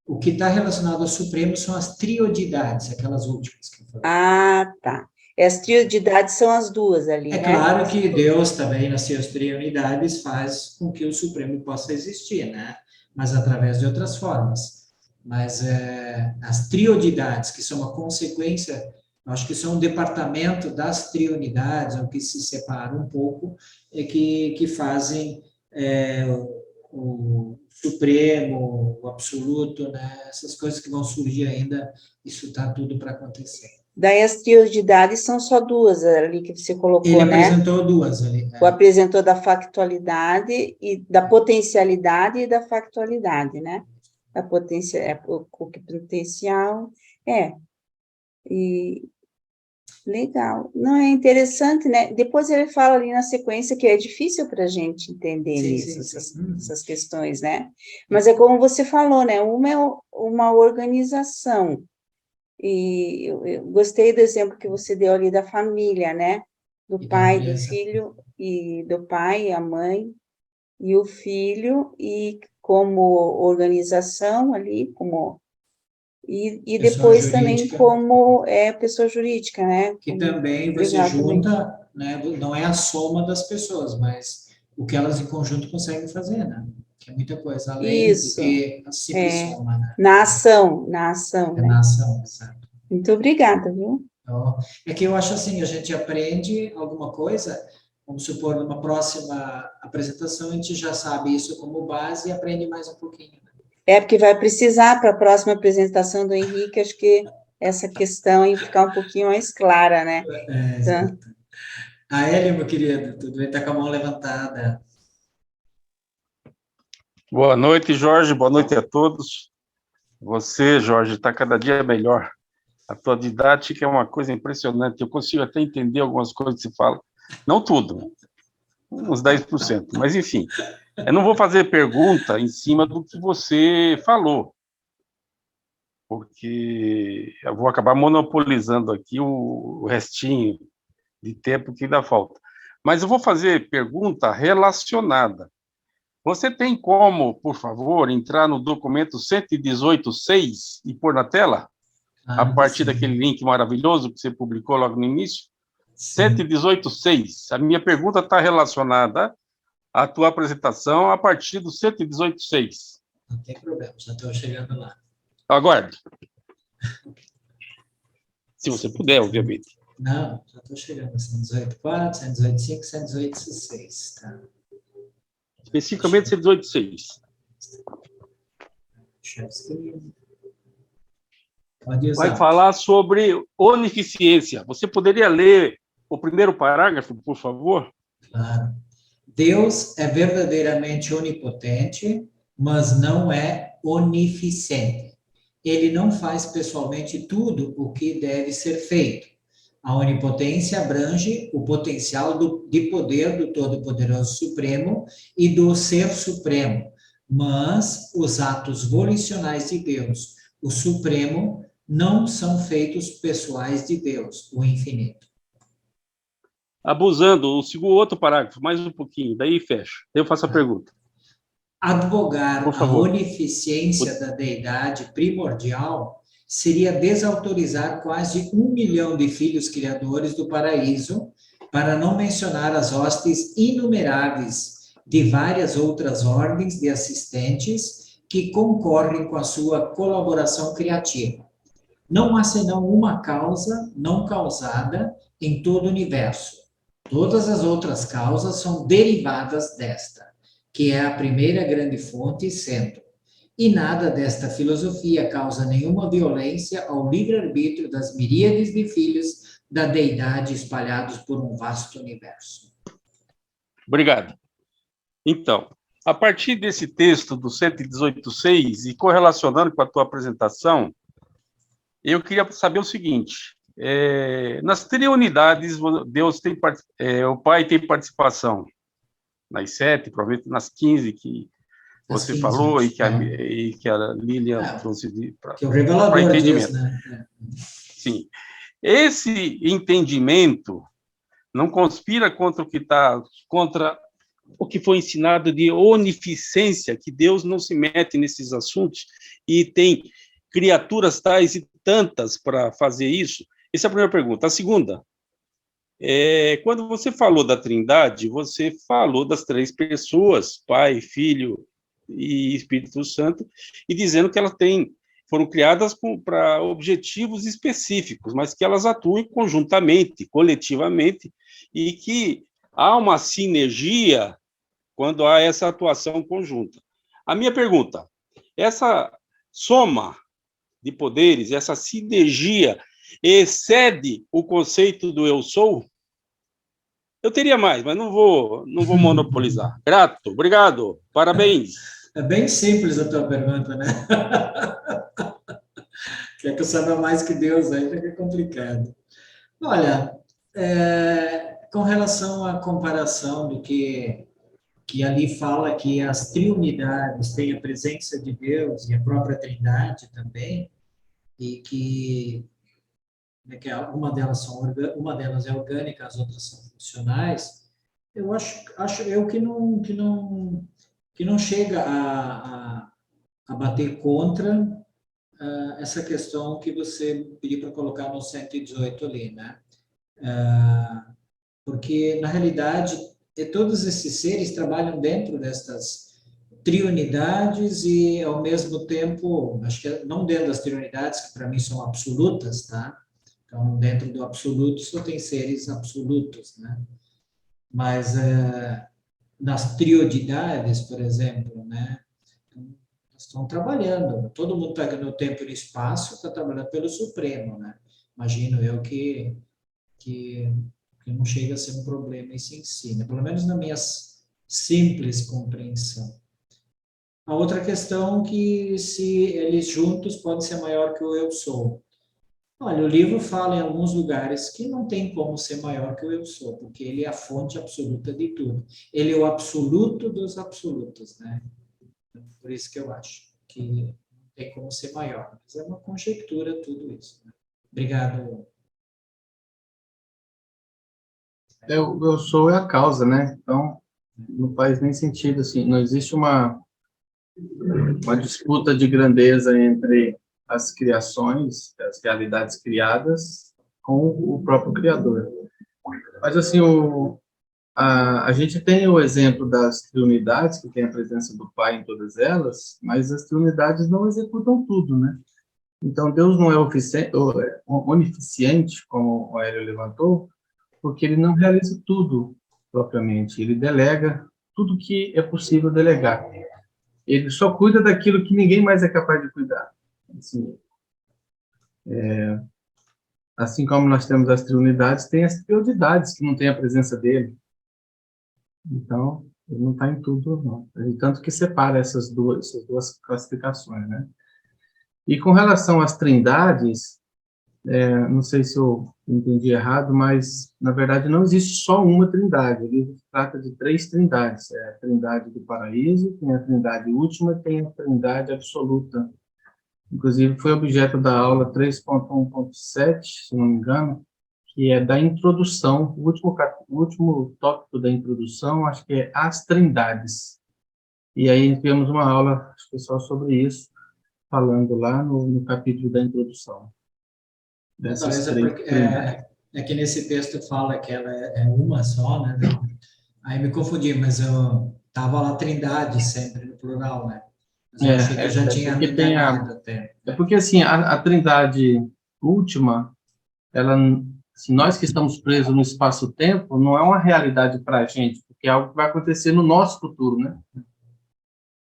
O que está relacionado ao Supremo são as triodidades, aquelas últimas que eu falei. Ah, tá. E as triodidades são as duas ali, né? É claro que Deus também, nas suas triunidades, faz com que o Supremo possa existir, né? Mas através de outras formas. Mas as triodidades, que são uma consequência, acho que são um departamento das triunidades, ou que se separam um pouco, que fazem o Supremo, o Absoluto, né? Essas coisas que vão surgir ainda, isso está tudo para acontecer. Daí as triodidades são só 2 ali que você colocou, Ele né? apresentou 2 ali. O apresentou da factualidade e da potencialidade e da factualidade, né? A potência, o potencial, e legal. Não, é interessante, né? Depois ele fala ali na sequência que é difícil para a gente entender isso, essas questões, né? Mas é como você falou, né? Uma é uma organização. E eu gostei do exemplo que você deu ali da família, né? Do pai, do filho, e do pai, a mãe, e o filho, e como organização ali, e depois também como pessoa jurídica, né? Que também você junta, né? Não é a soma das pessoas, mas o que elas em conjunto conseguem fazer, né? Que é muita coisa, além do que a simples soma, né? Na ação, né? Na ação, exato. Muito obrigada, viu? Então, é que eu acho assim, a gente aprende alguma coisa, vamos supor, numa próxima apresentação, a gente já sabe isso como base e aprende mais um pouquinho. Né? Porque vai precisar, para a próxima apresentação do Henrique, acho que essa questão ia ficar um pouquinho mais clara, né? Exato. A Hélio, meu querido, tudo bem? Está com a mão levantada. Boa noite, Jorge. Boa noite a todos. Você, Jorge, está cada dia melhor. A tua didática é uma coisa impressionante. Eu consigo até entender algumas coisas que se fala. Não tudo, uns 10%. Mas, enfim, eu não vou fazer pergunta em cima do que você falou, porque eu vou acabar monopolizando aqui o restinho de tempo que ainda falta. Mas eu vou fazer pergunta relacionada. Você tem como, por favor, entrar no documento 118.6 e pôr na tela? A partir daquele link maravilhoso que você publicou logo no início? 118.6. A minha pergunta está relacionada à tua apresentação a partir do 118.6. Não tem problema, já estou chegando lá. Aguarde. Se você puder, obviamente. Não, já estou chegando. 118.4, 118.5, 118.6. Tá. Especificamente 118.6. Vai falar sobre onisciência. Você poderia ler o primeiro parágrafo, por favor? Claro. Deus é verdadeiramente onipotente, mas não é onisciente. Ele não faz pessoalmente tudo o que deve ser feito. A onipotência abrange o potencial de poder do Todo-Poderoso Supremo e do Ser Supremo, mas os atos volicionais de Deus, o Supremo, não são feitos pessoais de Deus, o Infinito. Abusando, o outro parágrafo, mais um pouquinho, daí fecha. Eu faço a pergunta. Advogar a onisciência da deidade primordial seria desautorizar quase 1 milhão de filhos criadores do paraíso, para não mencionar as hostes inumeráveis de várias outras ordens de assistentes que concorrem com a sua colaboração criativa. Não há senão uma causa não causada em todo o universo. Todas as outras causas são derivadas desta, que é a primeira grande fonte e centro. E nada desta filosofia causa nenhuma violência ao livre-arbítrio das miríades de filhos da deidade espalhados por um vasto universo. Obrigado. Então, a partir desse texto do 118.6 e correlacionando com a tua apresentação, eu queria saber o seguinte: nas triunidades, Deus tem, o Pai tem participação nas 7, provavelmente nas 15 que você 15, falou e que a Lilian trouxe para entendimento. Deus, né? Sim. Esse entendimento não conspira contra o que foi ensinado de onificência, que Deus não se mete nesses assuntos e tem criaturas tais e tantas para fazer isso? Essa é a primeira pergunta. A segunda, quando você falou da Trindade, você falou das 3 pessoas, Pai, Filho e Espírito Santo, e dizendo que elas foram criadas para objetivos específicos, mas que elas atuem conjuntamente, coletivamente, e que há uma sinergia quando há essa atuação conjunta. A minha pergunta: essa soma de poderes, essa sinergia, excede o conceito do eu sou? Eu teria mais, mas não vou monopolizar. Grato, obrigado, parabéns. É bem simples a tua pergunta, né? Quer que eu saiba mais que Deus, aí fica complicado. Olha, com relação à comparação do que ali fala que as triunidades têm a presença de Deus e a própria Trindade também, e que uma delas é orgânica, as outras são funcionais. Eu acho que não chega a bater contra essa questão que você pediu para colocar no 118 ali, né? Porque, na realidade, todos esses seres trabalham dentro destas triunidades e, ao mesmo tempo, acho que não dentro das triunidades, que para mim são absolutas, tá? Então, dentro do absoluto só tem seres absolutos, né? Mas nas triodidades, por exemplo, né? Estão trabalhando, todo mundo está no tempo e no espaço, está trabalhando pelo Supremo, né? Imagino eu que não chega a ser um problema isso em si, né? Pelo menos na minha simples compreensão. A outra questão que se eles juntos podem ser maior que o eu sou. Olha, o livro fala em alguns lugares que não tem como ser maior que o eu sou, porque ele é a fonte absoluta de tudo. Ele é o absoluto dos absolutos, né? Por isso que eu acho que não tem como ser maior. Mas é uma conjectura tudo isso, né? Obrigado. O eu sou é a causa, né? Então, não faz nem sentido, assim, não existe uma disputa de grandeza entre as criações, as realidades criadas, com o próprio Criador. Mas, assim, a gente tem o exemplo das triunidades, que tem a presença do Pai em todas elas, mas as triunidades não executam tudo, né? Então, Deus não é onisciente, como o Hélio levantou, porque ele não realiza tudo propriamente, ele delega tudo que é possível delegar. Ele só cuida daquilo que ninguém mais é capaz de cuidar. Assim como nós temos as triunidades, tem as triodidades, que não tem a presença dele. Então, ele não está em tudo, não. Tanto que separa essas duas classificações, né? E com relação às trindades, não sei se eu entendi errado, mas, na verdade, não existe só uma trindade. O livro trata de 3 trindades. A trindade do paraíso, tem a trindade última e tem a trindade absoluta. Inclusive, foi objeto da aula 3.1.7, se não me engano, que é da introdução, o último tópico da introdução, acho que é as trindades. E aí tivemos uma aula, acho que só sobre isso, falando lá no capítulo da introdução. Talvez é que nesse texto fala que ela é uma só, né? Aí me confundi, mas eu estava lá trindade sempre, no plural, né? Mas eu achei que eu já é tinha me porque tem enganado até. é porque assim a Trindade última, ela, assim, nós que estamos presos no espaço-tempo, não é uma realidade para a gente, porque é algo que vai acontecer no nosso futuro, né?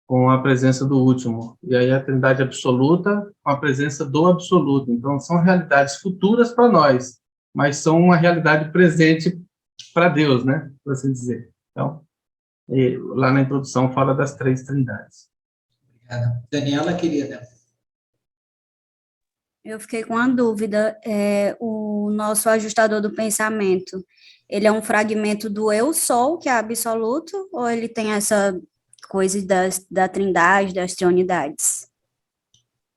Com a presença do último. E aí a Trindade absoluta com a presença do absoluto. Então são realidades futuras para nós, mas são uma realidade presente para Deus, né? Por assim dizer. Então, lá na introdução fala das três trindades. Obrigada. Daniela, querida. Eu fiquei com uma dúvida. O nosso ajustador do pensamento, ele é um fragmento do eu sou, que é absoluto, ou ele tem essa coisa da trindade, das trionidades?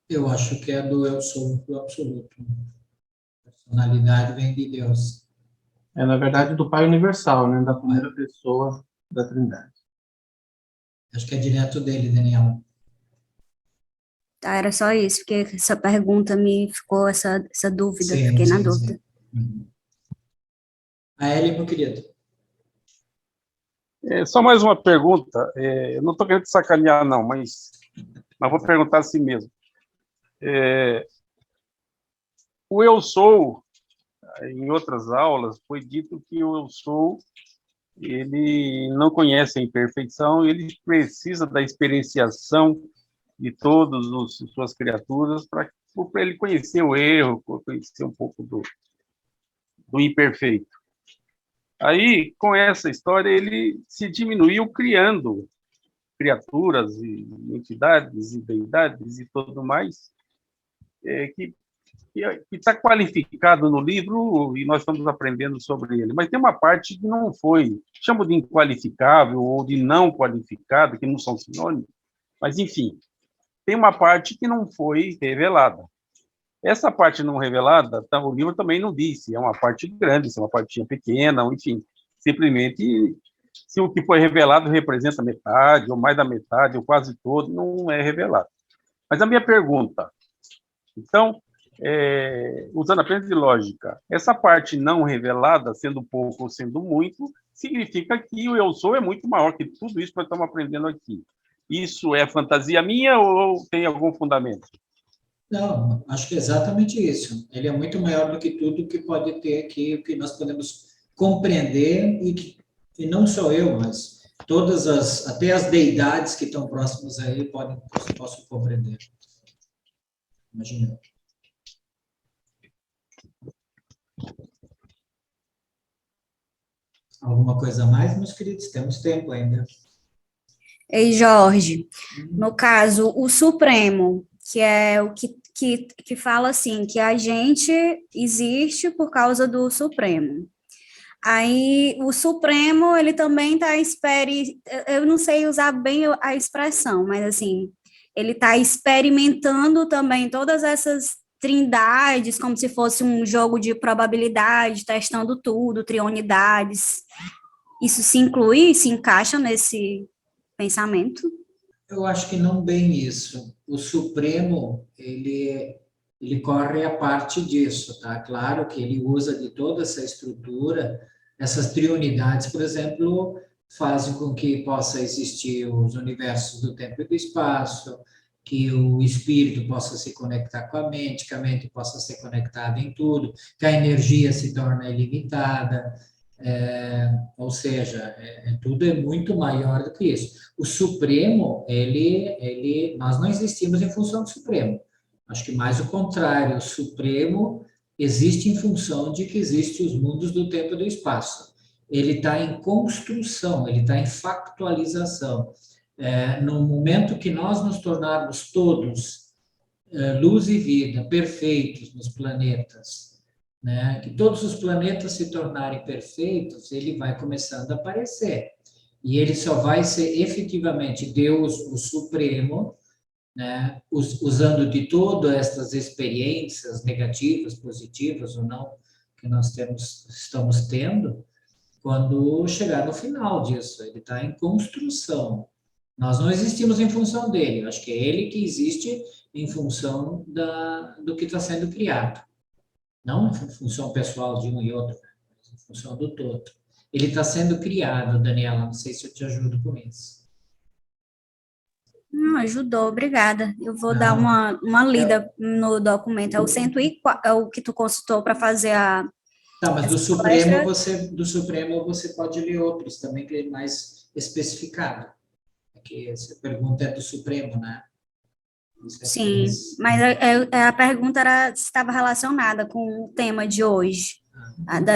Eu acho que é do eu sou, do absoluto. A personalidade vem de Deus. É, na verdade, do Pai Universal, né? Da primeira pessoa da Trindade. Acho que é direto dele, Daniela. Tá, era só isso, porque essa pergunta me ficou essa dúvida, Sim, fiquei na sim, dúvida. sim. Uhum. A Ellen, meu querido. Só mais uma pergunta. Eu não estou querendo te sacanear, não, mas vou perguntar assim mesmo. O eu sou, em outras aulas, foi dito que o eu sou, ele não conhece a imperfeição, ele precisa da experienciação de todas as suas criaturas para ele conhecer o erro, conhecer um pouco do imperfeito. Aí, com essa história, ele se diminuiu criando criaturas e entidades e deidades e tudo mais, que está qualificado no livro e nós estamos aprendendo sobre ele. Mas tem uma parte que não foi, chamo de inqualificável ou de não qualificado, que não são sinônimos, mas, enfim, tem uma parte que não foi revelada. Essa parte não revelada, o livro também não disse, é uma parte grande, se é uma partinha pequena, enfim, simplesmente, se o que foi revelado representa metade, ou mais da metade, ou quase todo, não é revelado. Mas a minha pergunta, então, usando apenas de lógica, essa parte não revelada, sendo pouco ou sendo muito, significa que o eu sou é muito maior que tudo isso que nós estamos aprendendo aqui. Isso é fantasia minha ou tem algum fundamento? Não, acho que é exatamente isso. Ele é muito maior do que tudo que pode ter aqui, o que nós podemos compreender, e não só eu, mas até as deidades que estão próximas a ele possam compreender. Imagina. Alguma coisa a mais, meus queridos? Temos tempo ainda. Ei, Jorge, no caso, o Supremo, que é o que fala assim, que a gente existe por causa do Supremo. Aí, o Supremo, ele também está eu não sei usar bem a expressão, mas assim, ele está experimentando também todas essas trindades, como se fosse um jogo de probabilidade, testando tudo, trionidades. Isso se encaixa nesse pensamento? Eu acho que não bem isso. O Supremo, ele corre a parte disso, tá? Claro que ele usa de toda essa estrutura, essas triunidades, por exemplo, fazem com que possa existir os universos do tempo e do espaço, que o espírito possa se conectar com a mente, que a mente possa ser conectada em tudo, que a energia se torne ilimitada, ou seja, tudo é muito maior do que isso. O Supremo, nós não existimos em função do Supremo. Acho que mais o contrário, o Supremo existe em função de que existem os mundos do tempo e do espaço. Ele está em construção, ele está em factualização. No momento que nós nos tornarmos todos luz e vida, perfeitos nos planetas, né? Que todos os planetas se tornarem perfeitos, ele vai começando a aparecer. E ele só vai ser efetivamente Deus, o Supremo, né? Usando de todas estas experiências negativas, positivas ou não, que nós estamos tendo, quando chegar no final disso. Ele está em construção. Nós não existimos em função dele, acho que é ele que existe em função do que está sendo criado. Não em função pessoal de um e outro, mas em função do todo. Ele está sendo criado, Daniela, não sei se eu te ajudo com isso. Não, ajudou, obrigada. Eu vou Não. dar uma lida no documento. É o 104, é o que tu consultou para fazer a Tá, mas essa palestra? do Supremo você pode ler outros também, que é mais especificado. Porque essa pergunta é do Supremo, né? Isso é Sim, mais... mas a pergunta era se estava relacionada com o tema de hoje,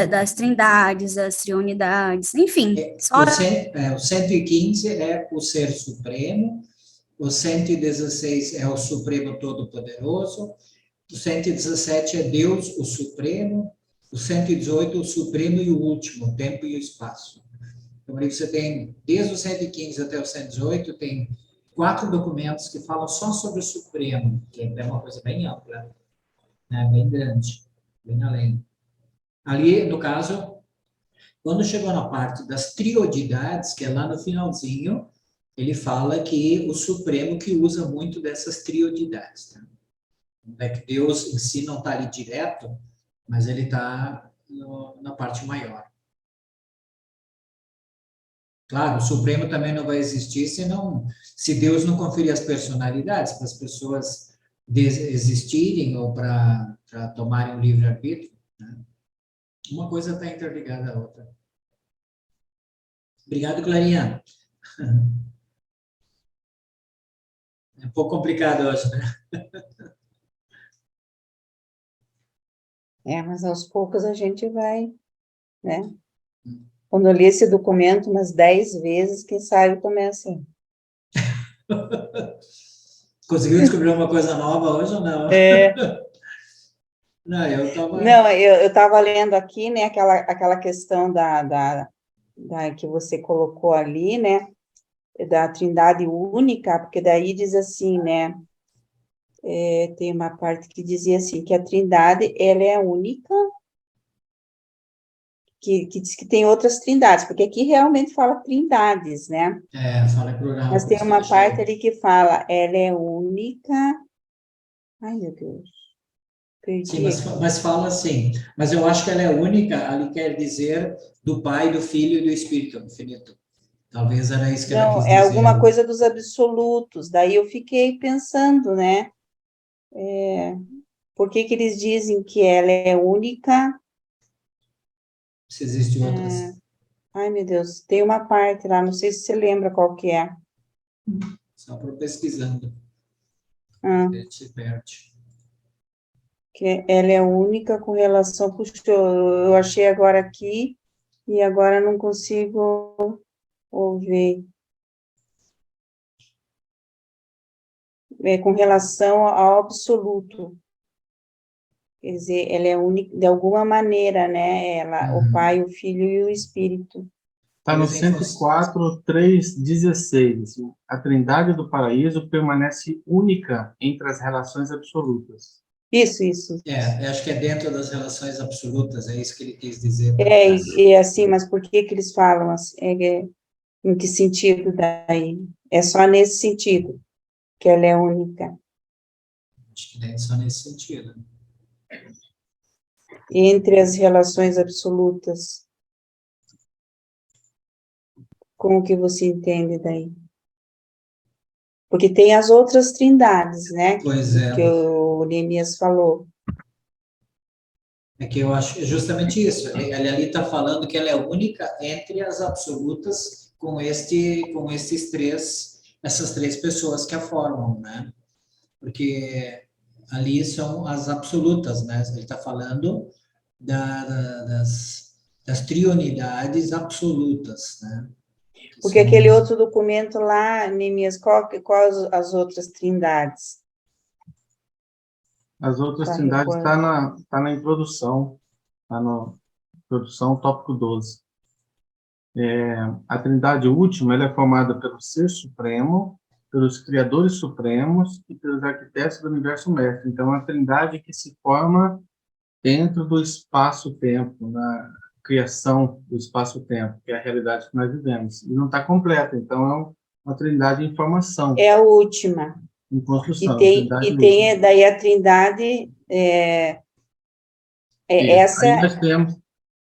das trindades, das triunidades, enfim, só O 115 é o Ser Supremo, o 116 é o Supremo Todo-Poderoso, o 117 é Deus, o Supremo, o 118 o Supremo e o Último, o Tempo e o Espaço. Então, aí você tem, desde o 115 até o 118, tem 4 documentos que falam só sobre o Supremo, que é uma coisa bem ampla, né? Bem grande, bem além. Ali, no caso, quando chegou na parte das triodidades, que é lá no finalzinho, ele fala que o Supremo que usa muito dessas triodidades. Tá? É que Deus em si não está ali direto, mas ele está na parte maior. Claro, o Supremo também não vai existir se Deus não conferir as personalidades para as pessoas existirem ou para tomarem o livre-arbítrio. Né? Uma coisa está interligada à outra. Obrigado, Clarinha. É um pouco complicado hoje, né? Mas aos poucos a gente vai, né? Quando eu li esse documento umas 10 vezes, quem sabe começa. Conseguiu descobrir uma coisa nova hoje ou não? Não, eu estava... Não, eu estava lendo aqui, né, aquela questão que você colocou ali, né, da Trindade única, porque daí diz assim, né, tem uma parte que dizia assim, que a Trindade, ela é única, que diz que tem outras trindades, porque aqui realmente fala trindades, né? Fala em plural. Mas tem uma parte ali que fala, ela é única... Ai, meu Deus. Sim, mas fala assim. Mas eu acho que ela é única, ali quer dizer do Pai, do Filho e do Espírito infinito. Talvez era isso que ela quis dizer. É alguma coisa dos absolutos. Daí eu fiquei pensando, né? Por que eles dizem que ela é única? Se existem outras. Ai, meu Deus, tem uma parte lá, não sei se você lembra qual que é. Só por pesquisando. Se perde. Que ela é única com relação... Puxa, eu achei agora aqui e agora não consigo ouvir. Com relação ao absoluto. Quer dizer, ela é única, de alguma maneira, né? O Pai, o Filho e o Espírito. Está no 104, 3:16. A Trindade do Paraíso permanece única entre as relações absolutas. Isso. Eu acho que é dentro das relações absolutas, é isso que ele quis dizer. Assim, mas por que eles falam assim? Em que sentido daí? É só nesse sentido que ela é única. Acho que é só nesse sentido. Entre as relações absolutas. Como que você entende daí? Porque tem as outras trindades, né? Pois é. Que o Neemias falou. É que eu acho justamente isso. Ele ali está falando que ela é única entre as absolutas com essas três pessoas que a formam, né? Porque ali são as absolutas, né? Ele está falando das triunidades absolutas, né? Porque aquele outro documento lá, Neemias, qual as outras trindades? As outras trindades tá na introdução, está na introdução, tópico 12. A trindade última ela é formada pelo Ser Supremo, pelos Criadores Supremos e pelos Arquitetos do Universo Mestre. Então, é uma trindade que se forma dentro do espaço-tempo, na criação do espaço-tempo, que é a realidade que nós vivemos. E não está completa, então é uma trindade em formação. É a última. Em construção. E tem daí a trindade... essa...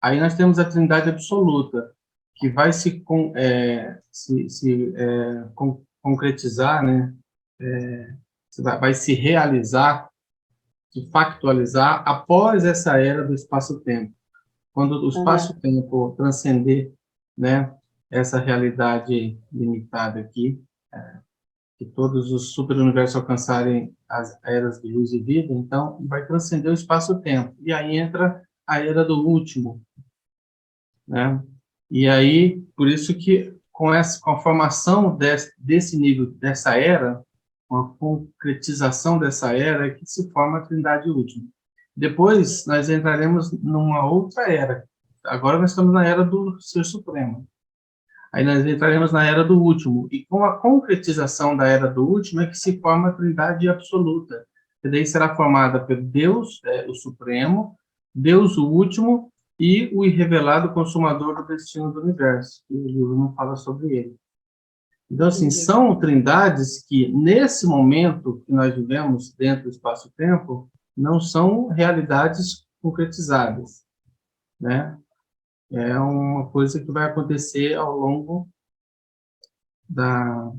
Aí nós temos a trindade absoluta, que vai se concretizar, né, vai se realizar, se factualizar após essa era do espaço-tempo. Quando o espaço-tempo transcender, né, essa realidade limitada aqui, que todos os superuniversos alcançarem as eras de luz e vida, então vai transcender o espaço-tempo. E aí entra a era do último, né? E aí, por isso que com a formação desse nível, dessa era, com a concretização dessa era, é que se forma a Trindade última. Depois, nós entraremos numa outra era. Agora nós estamos na era do Ser Supremo. Aí nós entraremos na era do último. E com a concretização da era do último é que se forma a Trindade absoluta. E daí será formada por Deus, o Supremo, Deus o último, e o irrevelado consumador do destino do universo. E o livro não fala sobre ele. Então, assim, são trindades que, nesse momento que nós vivemos dentro do espaço-tempo, não são realidades concretizadas, né? É uma coisa que vai acontecer ao longo da...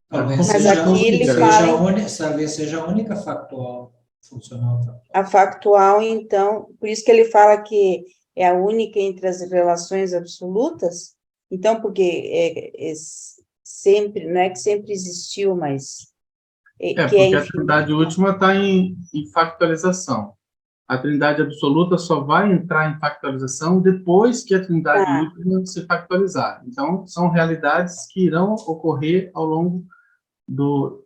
Talvez Mas aqui ele fala... talvez seja a única factual, funcional factual. A factual, então, por isso que ele fala que é a única entre as relações absolutas, então, porque sempre, não é que sempre existiu, mas... porque a Trindade última está em factualização. A Trindade absoluta só vai entrar em factualização depois que a Trindade última se factualizar. Então, são realidades que irão ocorrer ao longo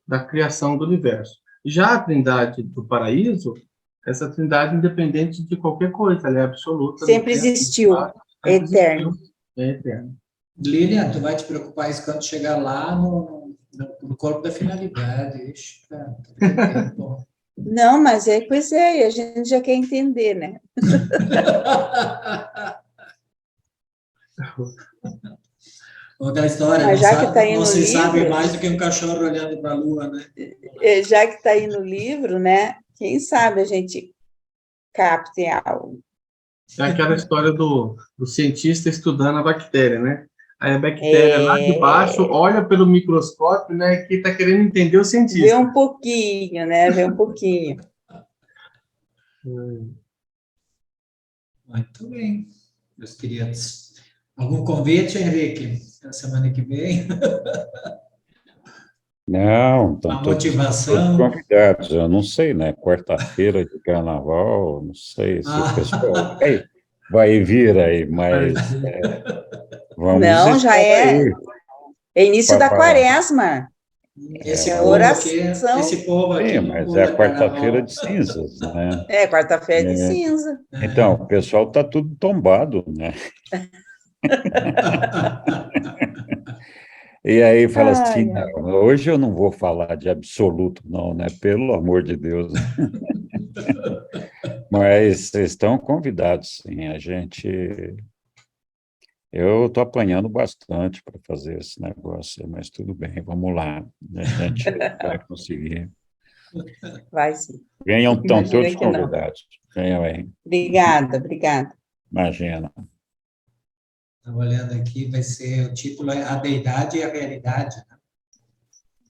da criação do universo. Já a Trindade do paraíso, essa Trindade independente de qualquer coisa, ela é absoluta. Sempre existiu, é eterno. É eterno. Lilian, tu vai te preocupar isso quando chegar lá no corpo da finalidade. Ixi, cara, tempo. Não, mas pois é, a gente já quer entender, né? Outra história, mas já que está aí não no se livro, sabe mais do que um cachorro olhando para a lua, né? Já que está aí no livro, né? Quem sabe a gente capte algo. É aquela história do cientista estudando a bactéria, né? Aí a bactéria lá de baixo olha pelo microscópio, né? Que está querendo entender o cientista. Vê um pouquinho, né? Vê um pouquinho. Muito bem, meus queridos. Algum convite, Henrique, na semana que vem? Não, estão Uma motivação. todos convidados. Eu não sei, né? Quarta-feira de carnaval, não sei se o pessoal vai vir aí, mas vamos. Não, já é início da quaresma. Esse povo aqui. Sim, mas é a quarta-feira de cinzas, né? É, quarta-feira de cinza. Então, o pessoal está tudo tombado, né? E aí fala assim, não, hoje eu não vou falar de absoluto, não, né? Pelo amor de Deus. Mas vocês estão convidados, sim. Eu estou apanhando bastante para fazer esse negócio, mas tudo bem, vamos lá. A gente vai conseguir. Vai sim. Estão todos convidados. Venham aí. Obrigada. Imagina. Estava olhando aqui, vai ser o título é A Deidade e a Realidade. Né?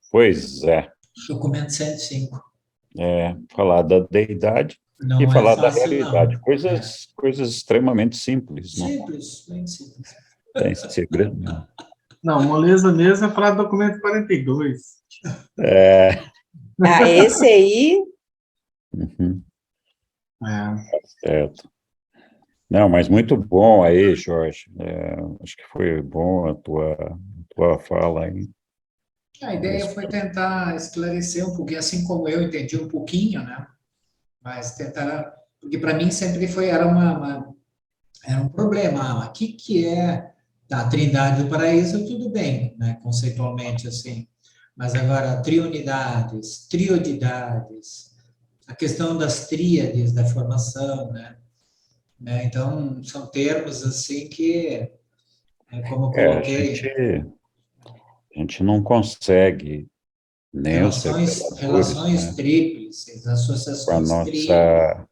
Pois é. Documento 105. Falar da deidade não e falar fácil, da realidade. não. Coisas extremamente simples. Simples, bem simples. Tem segredo, não. Não, moleza mesmo é falar do documento 42. Esse aí... Uhum. Certo. Não, mas muito bom aí, Jorge. Acho que foi bom a tua fala aí. A ideia foi tentar esclarecer um pouquinho, assim como eu entendi um pouquinho, né? Mas tentar, porque para mim sempre era um problema. O que é a Trindade do Paraíso? Tudo bem, né? Conceitualmente assim. Mas agora triunidades, triodidades, a questão das tríades da formação, né? Então, são termos assim que, como eu coloquei... A gente não consegue nem relações tríplices, associações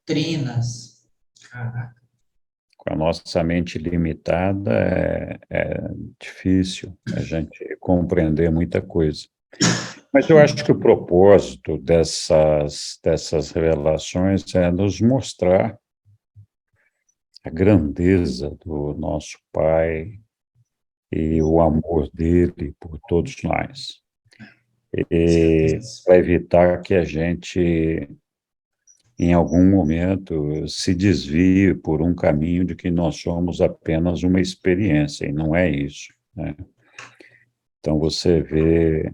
trinas. Caraca. Com a nossa mente limitada, é difícil a gente compreender muita coisa. Mas eu acho que o propósito dessas revelações é nos mostrar a grandeza do nosso Pai e o amor dele por todos nós. E para evitar que a gente, em algum momento, se desvie por um caminho de que nós somos apenas uma experiência, e não é isso, né? Então, você vê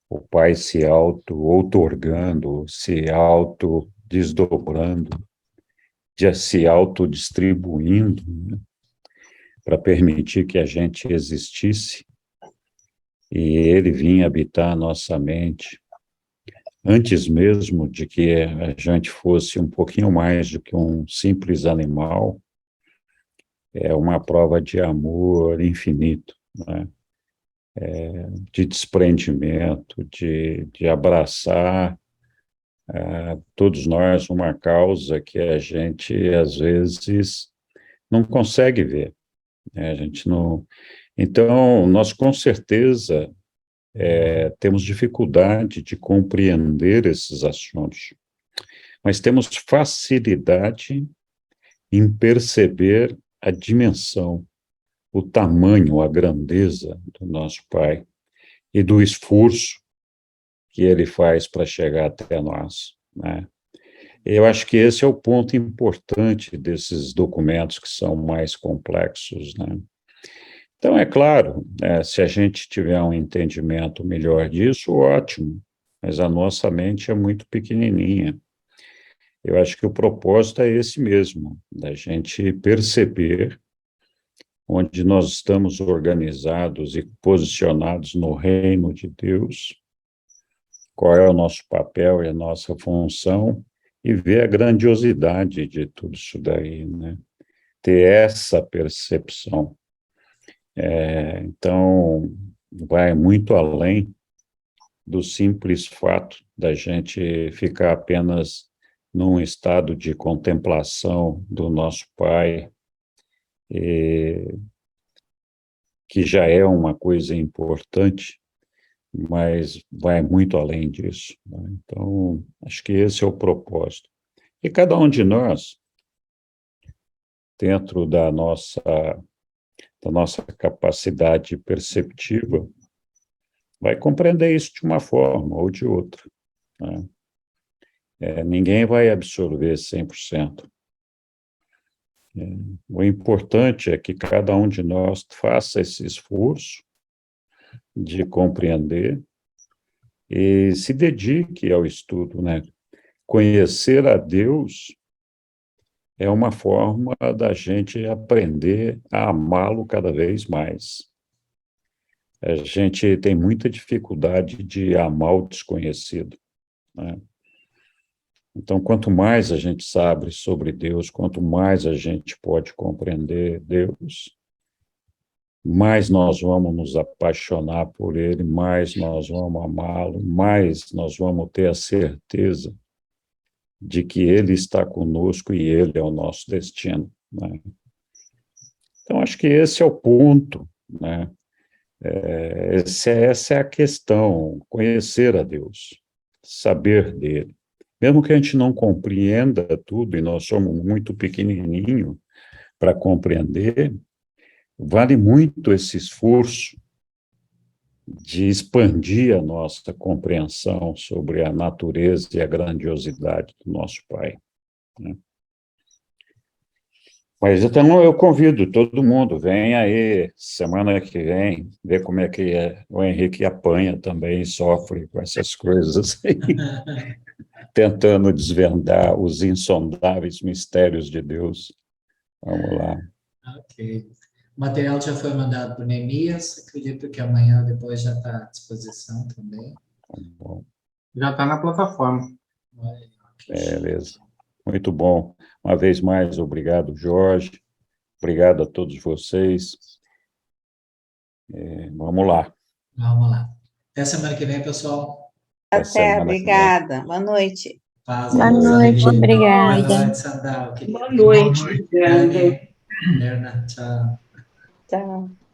o Pai se auto-outorgando, se auto-desdobrando, se autodistribuindo, né, para permitir que a gente existisse, e ele vinha habitar a nossa mente, antes mesmo de que a gente fosse um pouquinho mais do que um simples animal. É uma prova de amor infinito, né? De desprendimento, de abraçar todos nós uma causa que a gente, às vezes, não consegue ver, né? A gente não... Então, nós, com certeza, temos dificuldade de compreender esses assuntos, mas temos facilidade em perceber a dimensão, o tamanho, a grandeza do nosso Pai e do esforço que ele faz para chegar até nós, né? Eu acho que esse é o ponto importante desses documentos que são mais complexos, né? Então, é claro, se a gente tiver um entendimento melhor disso, ótimo, mas a nossa mente é muito pequenininha. Eu acho que o propósito é esse mesmo, da gente perceber onde nós estamos organizados e posicionados no reino de Deus, qual é o nosso papel e a nossa função, e ver a grandiosidade de tudo isso daí, né? Ter essa percepção. Então, vai muito além do simples fato da gente ficar apenas num estado de contemplação do nosso Pai, que já é uma coisa importante, mas vai muito além disso, né? Então, acho que esse é o propósito. E cada um de nós, dentro da nossa capacidade perceptiva, vai compreender isso de uma forma ou de outra, né? Ninguém vai absorver 100%. O importante é que cada um de nós faça esse esforço de compreender e se dedique ao estudo, né? Conhecer a Deus é uma forma da gente aprender a amá-lo cada vez mais. A gente tem muita dificuldade de amar o desconhecido, né? Então, quanto mais a gente sabe sobre Deus, quanto mais a gente pode compreender Deus, mais nós vamos nos apaixonar por Ele, mais nós vamos amá-lo, mais nós vamos ter a certeza de que Ele está conosco e Ele é o nosso destino, né? Então, acho que esse é o ponto, né? Essa é a questão, conhecer a Deus, saber dele. Mesmo que a gente não compreenda tudo, e nós somos muito pequenininho para compreender, vale muito esse esforço de expandir a nossa compreensão sobre a natureza e a grandiosidade do nosso Pai, né? Mas então eu convido todo mundo, vem aí, semana que vem, ver como é que o Henrique apanha também, sofre com essas coisas aí, tentando desvendar os insondáveis mistérios de Deus. Vamos lá. Ok. O material já foi mandado por Neemias, acredito que amanhã depois já está à disposição também. Tá bom. Já está na plataforma. Beleza. Muito bom. Uma vez mais, obrigado, Jorge. Obrigado a todos vocês. Vamos lá. Vamos lá. Até semana que vem, pessoal. Até, obrigada. Boa noite. Boa noite, obrigada. Boa noite, Sandal. Boa noite, obrigada. Nerna, tchau. Tchau.